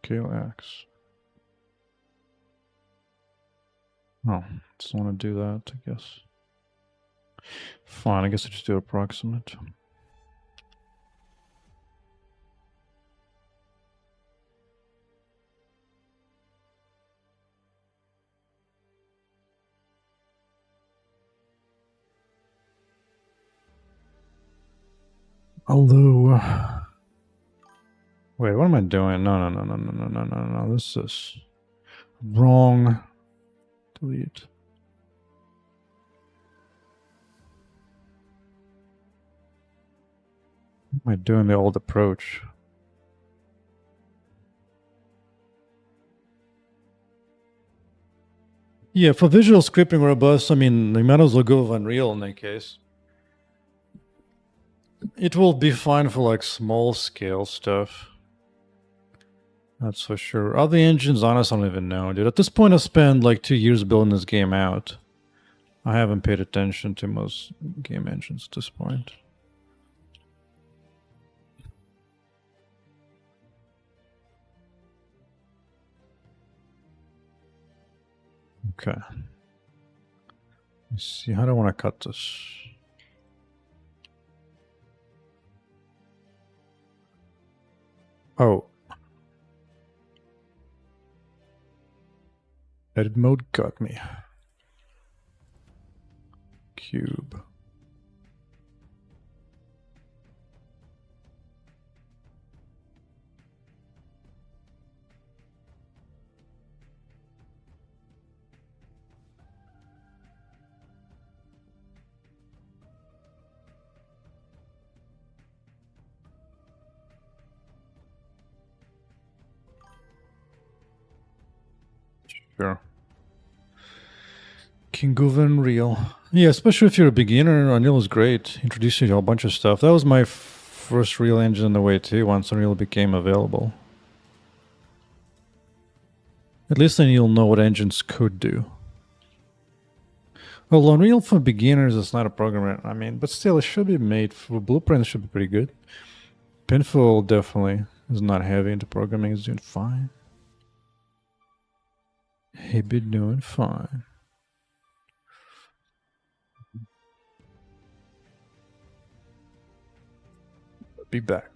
Scale X. Oh, just want to do that, I guess. Fine, I guess I just do approximate. Although... Wait, what am I doing? No. This is wrong. Delete it. What am I doing the old approach? Yeah, for visual scripting robust, I mean, you might as well go with Unreal in that case. It will be fine for like small scale stuff. That's for sure. Other engines, honestly, I don't even know, dude. At this point, I've spent like 2 years building this game out. I haven't paid attention to most game engines at this point. Okay. Let's see. How do I want to cut this? Oh. Edit mode got me. Cube. Sure. King of Unreal. Yeah, especially if you're a beginner, Unreal is great. Introduces you to a bunch of stuff. That was my first real engine in the way too, once Unreal became available. At least then you'll know what engines could do. Well, Unreal for beginners is not a program, I mean, but still, it should be made for Blueprint. It should be pretty good. Pinfall definitely is not heavy into programming. It's doing fine. He be doing fine. Be back.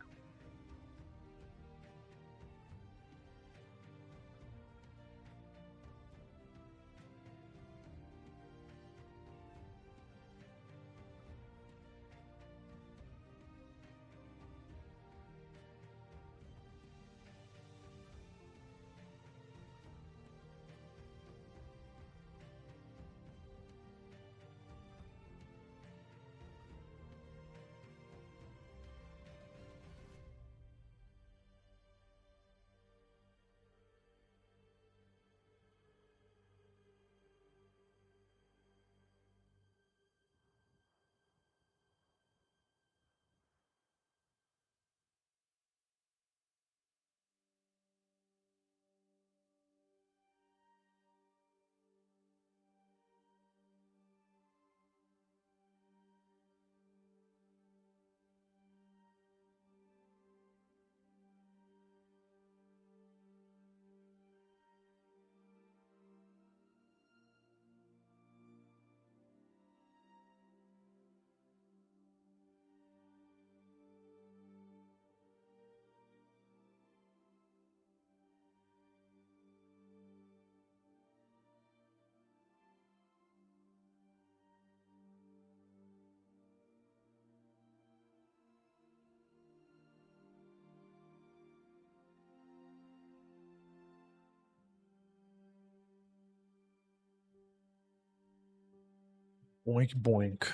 Boink, boink.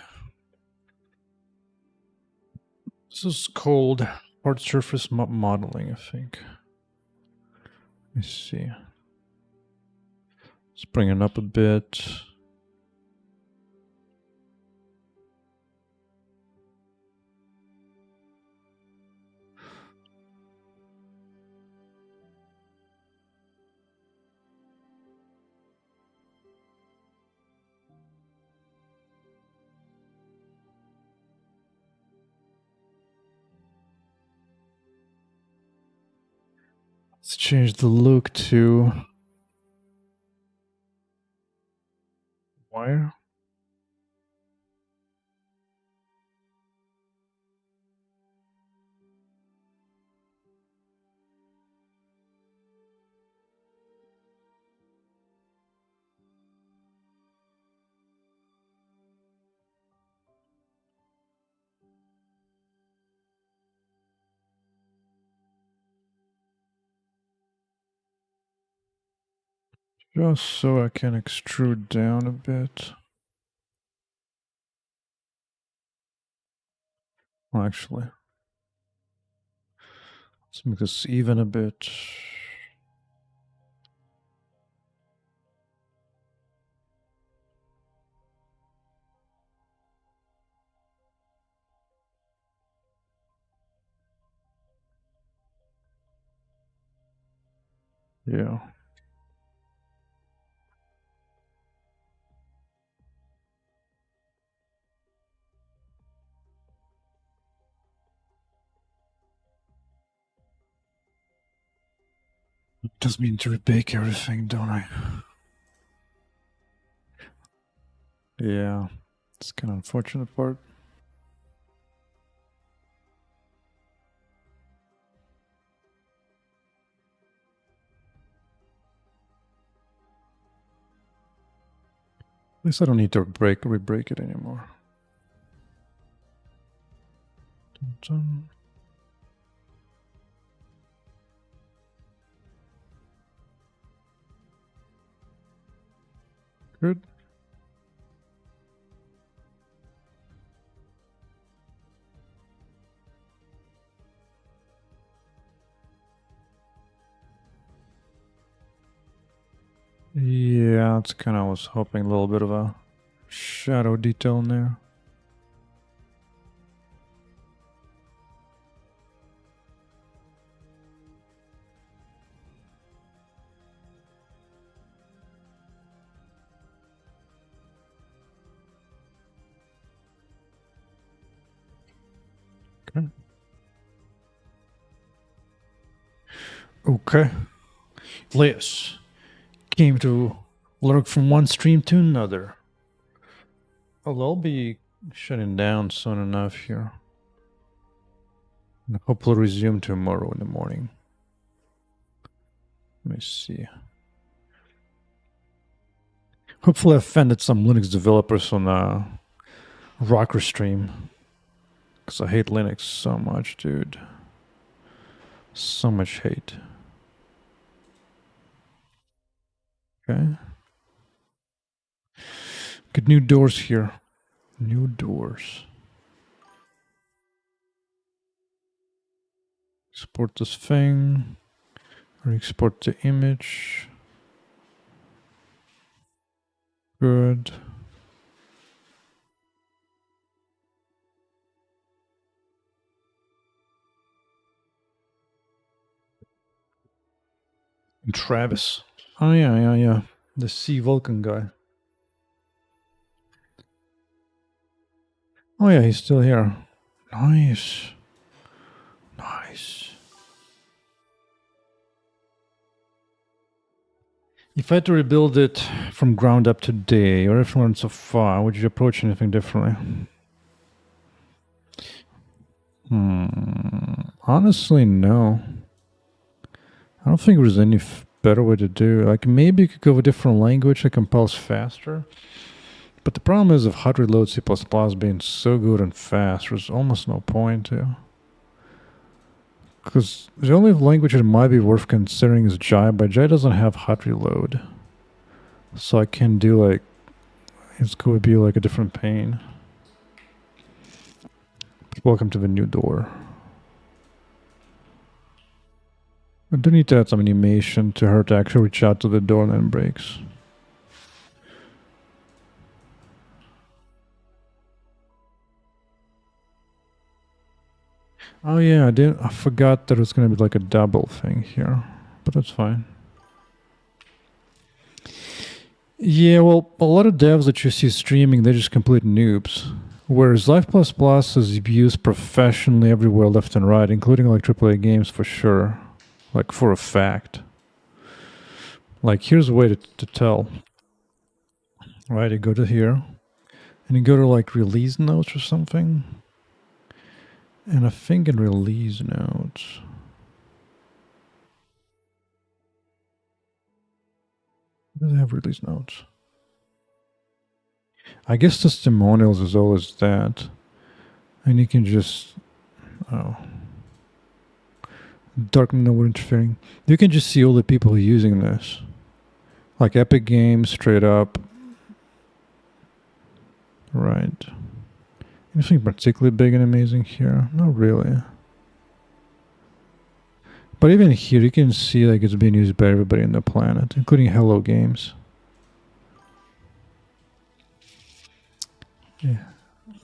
This is called hard surface modeling, I think. Let me see. Let's bring it up a bit. Let's change the look to wire. Just so I can extrude down a bit. Well, actually, let's make this even a bit. Yeah. Just mean to rebake everything, don't I? Yeah. It's kind of unfortunate part. At least I don't need to re-break it anymore. Dun, dun. Good. Yeah, that's kind of, I was hoping a little bit of a shadow detail in there. Okay. Okay. Liz came to lurk from one stream to another. Well, I'll be shutting down soon enough here. And hopefully resume tomorrow in the morning. Let me see. Hopefully I offended some Linux developers on Rocker stream. Because I hate Linux so much, dude. So much hate. Okay. Get new doors here. New doors. Export this thing. Or export the image. Good. And Travis. Oh yeah. The Sea Vulcan guy. Oh yeah, he's still here. Nice. Nice. If I had to rebuild it from ground up today, or if I learned so far, would you approach anything differently? Honestly, no. I don't think there's any better way to do it. Like, maybe you could go with a different language that compiles faster. But the problem is, of hot reload C++ being so good and fast, there's almost no point to. Because the only language that might be worth considering is Jai, but Jai doesn't have hot reload. So I can do, like, it's going to be like a different pain. Welcome to the new door. I do need to add some animation to her to actually reach out to the door and then breaks. Oh yeah, I forgot that it was going to be like a double thing here, but that's fine. Yeah, well, a lot of devs that you see streaming, they're just complete noobs. Whereas Live++ is used professionally everywhere left and right, including like AAA games for sure. Like for a fact. Like here's a way to tell. Right, you go to here, and you go to like release notes or something. And I think in release notes. Does it have release notes? I guess testimonials is always that. And you can just, dark mode interfering. You can just see all the people using this. Like Epic Games, straight up. Right. Anything particularly big and amazing here? Not really. But even here, you can see like it's being used by everybody on the planet, including Hello Games. Yeah.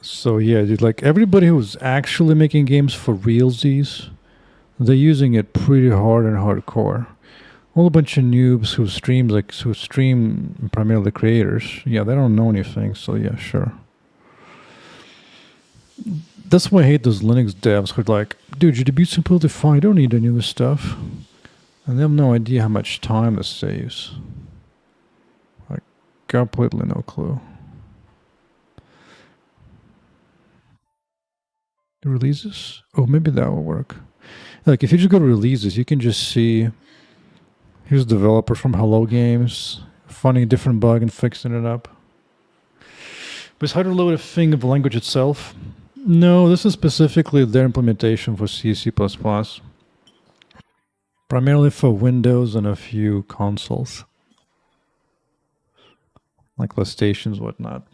So yeah, dude, like everybody who's actually making games for realsies, they're using it pretty hard and hardcore. All a bunch of noobs who stream primarily creators. Yeah, they don't know anything, so yeah, sure. That's why I hate those Linux devs who are like, dude, your debut simple fine, you don't need any of this stuff. And they have no idea how much time this saves. Like, completely no clue. The releases? Oh, maybe that will work. Like, if you just go to releases, you can just see here's a developer from Hello Games finding a different bug and fixing it up. But it's hard to load a thing of the language itself. No, this is specifically their implementation for C, C++. Primarily for Windows and a few consoles. Like PlayStations, whatnot.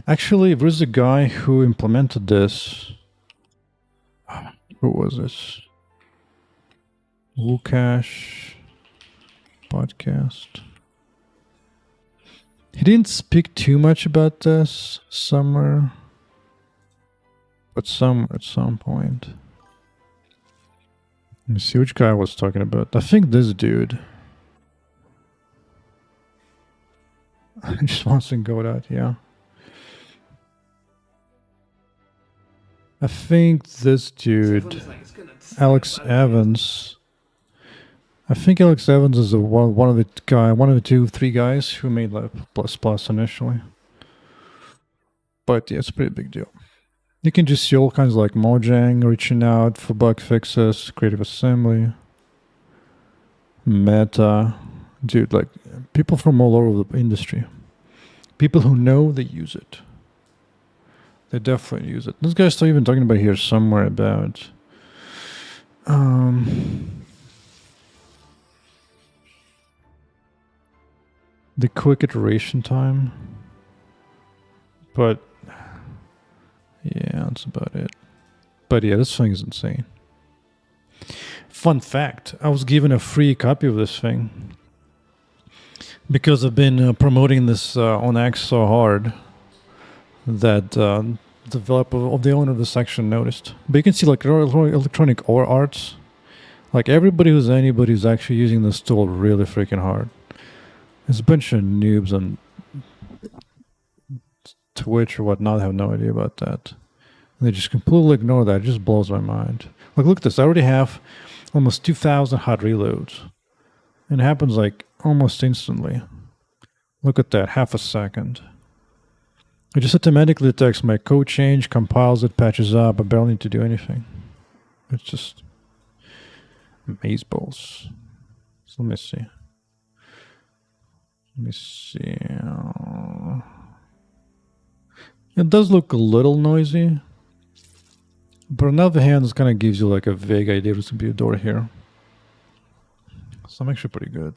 Actually, there's a guy who implemented this. Who was this? Wukash podcast. He didn't speak too much about this somewhere, but somewhere at some point. Let me see which guy I was talking about. I think this dude. He just wants to go that, yeah. I think this dude, Alex Evans. I think Alex Evans is one of the 3 guys who made like ++ initially. But yeah, it's a pretty big deal. You can just see all kinds of like Mojang reaching out for bug fixes, Creative Assembly, Meta, dude, like people from all over the industry. People who know they use it. They definitely use it. This guy's still even talking about here somewhere about the quick iteration time. But yeah, that's about it. But yeah, this thing is insane. Fun fact, I was given a free copy of this thing because I've been promoting this on X so hard that the owner of the section noticed. But you can see like electronic or arts. Like anybody who's actually using this tool really freaking hard. There's a bunch of noobs on Twitch or whatnot have no idea about that. And they just completely ignore that. It just blows my mind. Like, look at this. I already have almost 2,000 hot reloads. And it happens like almost instantly. Look at that. Half a second. It just automatically detects my code change, compiles it, patches up. I barely need to do anything. It's just amazeballs. So let me see. It does look a little noisy. But on the other hand, this kind of gives you like a vague idea there's going to be a door here. So I'm actually pretty good.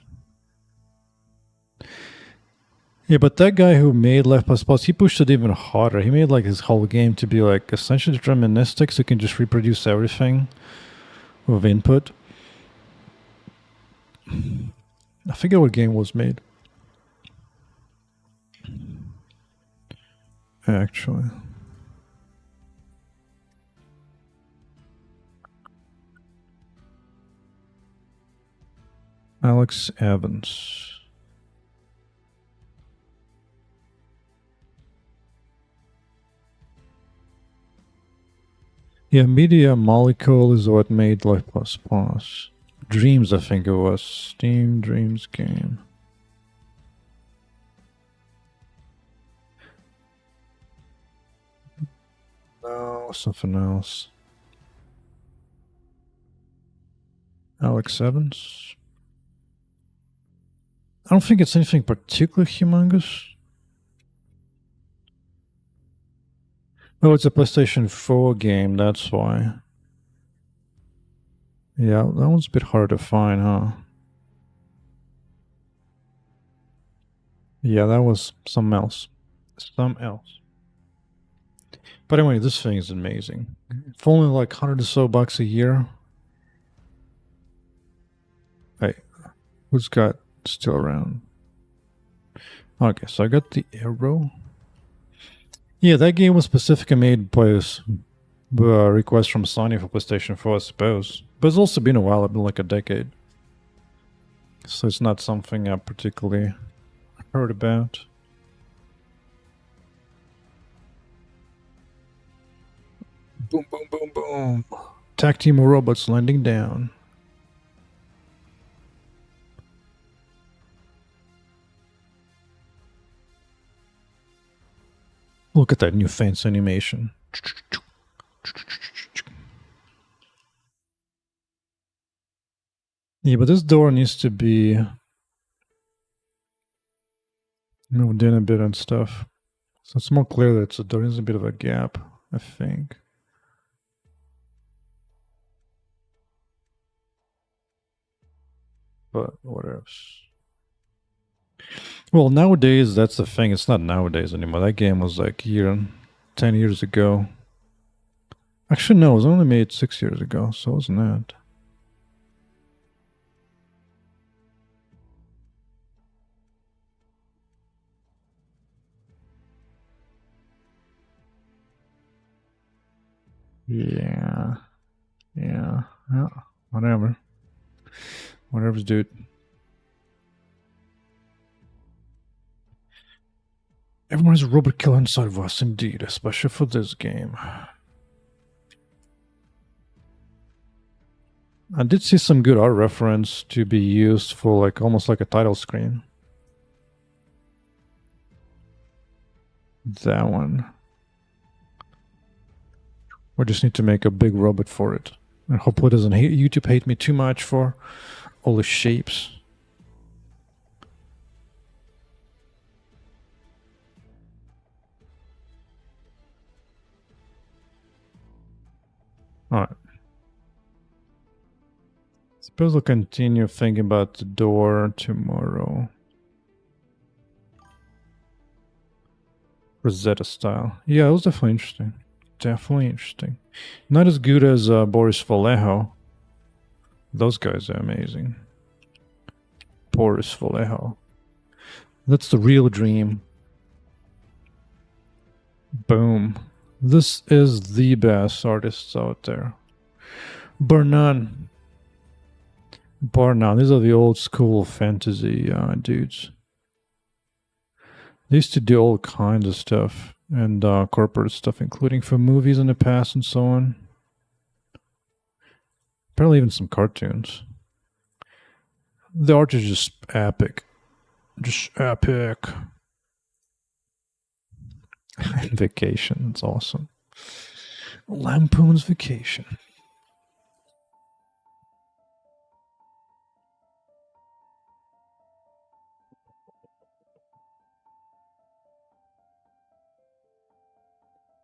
Yeah, but that guy who made Left++, he pushed it even harder. He made like his whole game to be like essentially deterministic, so you can just reproduce everything with input. I forget what game was made. Actually. Alex Evans. Yeah, Media Molecule is what made Life++. Dreams, I think it was. Steam Dreams game. No, something else. Alex Evans. I don't think it's anything particularly humongous. Oh, it's a PlayStation 4 game, that's why. Yeah, that one's a bit hard to find, huh? Yeah, that was something else. Something else. But anyway, this thing is amazing. For only like 100 or so bucks a year. Hey, who's got still around? Okay, so I got the arrow. Yeah, that game was specifically made by a request from Sony for PlayStation 4, I suppose. But it's also been a while, it's been like a decade. So it's not something I particularly heard about. Boom, boom, boom, boom. Attack team of robots landing down. Look at that new fancy animation. Yeah, but this door needs to be moved in a bit and stuff. So it's more clear that there is a bit of a gap, I think. But what else? Well, nowadays, that's the thing. It's not nowadays anymore. That game was like 10 years ago. Actually, no, it was only made 6 years ago, so wasn't that? Yeah. Yeah. Yeah. Whatever. Whatever's, dude. Everyone has a robot killer inside of us, indeed, especially for this game. I did see some good art reference to be used for like almost like a title screen. That one. We just need to make a big robot for it. And hopefully it doesn't YouTube hate me too much for all the shapes. Alright. Suppose I'll continue thinking about the door tomorrow. Rosetta style. Yeah, it was definitely interesting. Definitely interesting. Not as good as Boris Vallejo. Those guys are amazing. Boris Vallejo. That's the real dream. Boom. This is the best artists out there. Bar none. Bar none. These are the old school fantasy dudes. They used to do all kinds of stuff and corporate stuff, including for movies in the past and so on. Apparently even some cartoons. The art is just epic. Just epic. Vacation. It's awesome. Lampoon's Vacation.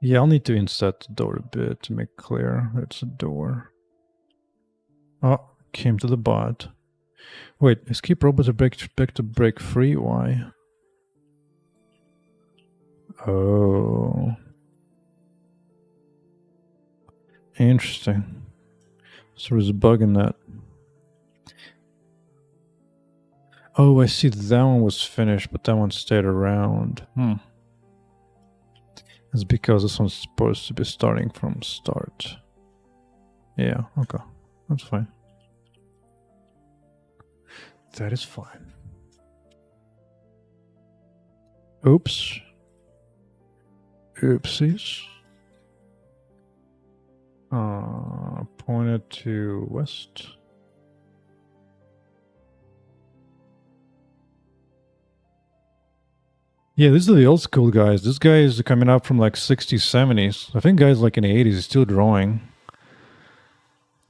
Yeah, I'll need to inset the door a bit to make clear it's a door. Oh, came to the bot. Wait, escape robots are back to break free? Why? Oh. Interesting. So there's a bug in that. Oh, I see that one was finished, but that one stayed around. It's because this one's supposed to be starting from start. Yeah, okay. That's fine. That is fine. Oops. Oopsies. Pointed to west. Yeah, these are the old school guys. This guy is coming up from like 60s, 70s. I think guys like in the 80s is still drawing.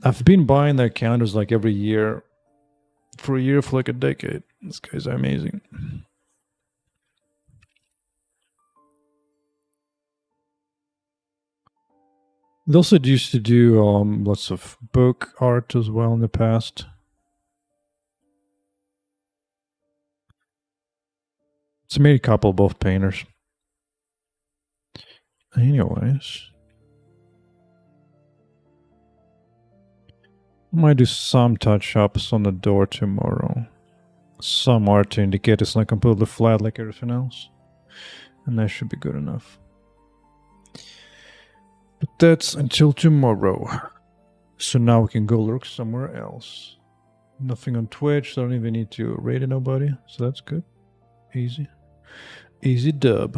I've been buying their calendars like every year. For a year, for like a decade. These guys are amazing. They also used to do lots of book art as well in the past. It's made a couple both painters. Anyways, I might do some touch-ups on the door tomorrow. Some art to indicate it's not completely flat like everything else. And that should be good enough. But that's until tomorrow. So now we can go lurk somewhere else. Nothing on Twitch, so I don't even need to raid nobody. So that's good. Easy. Easy dub.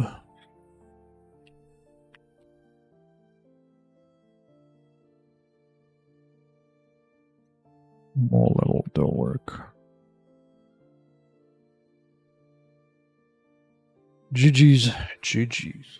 More level don't work. GG's. GG's.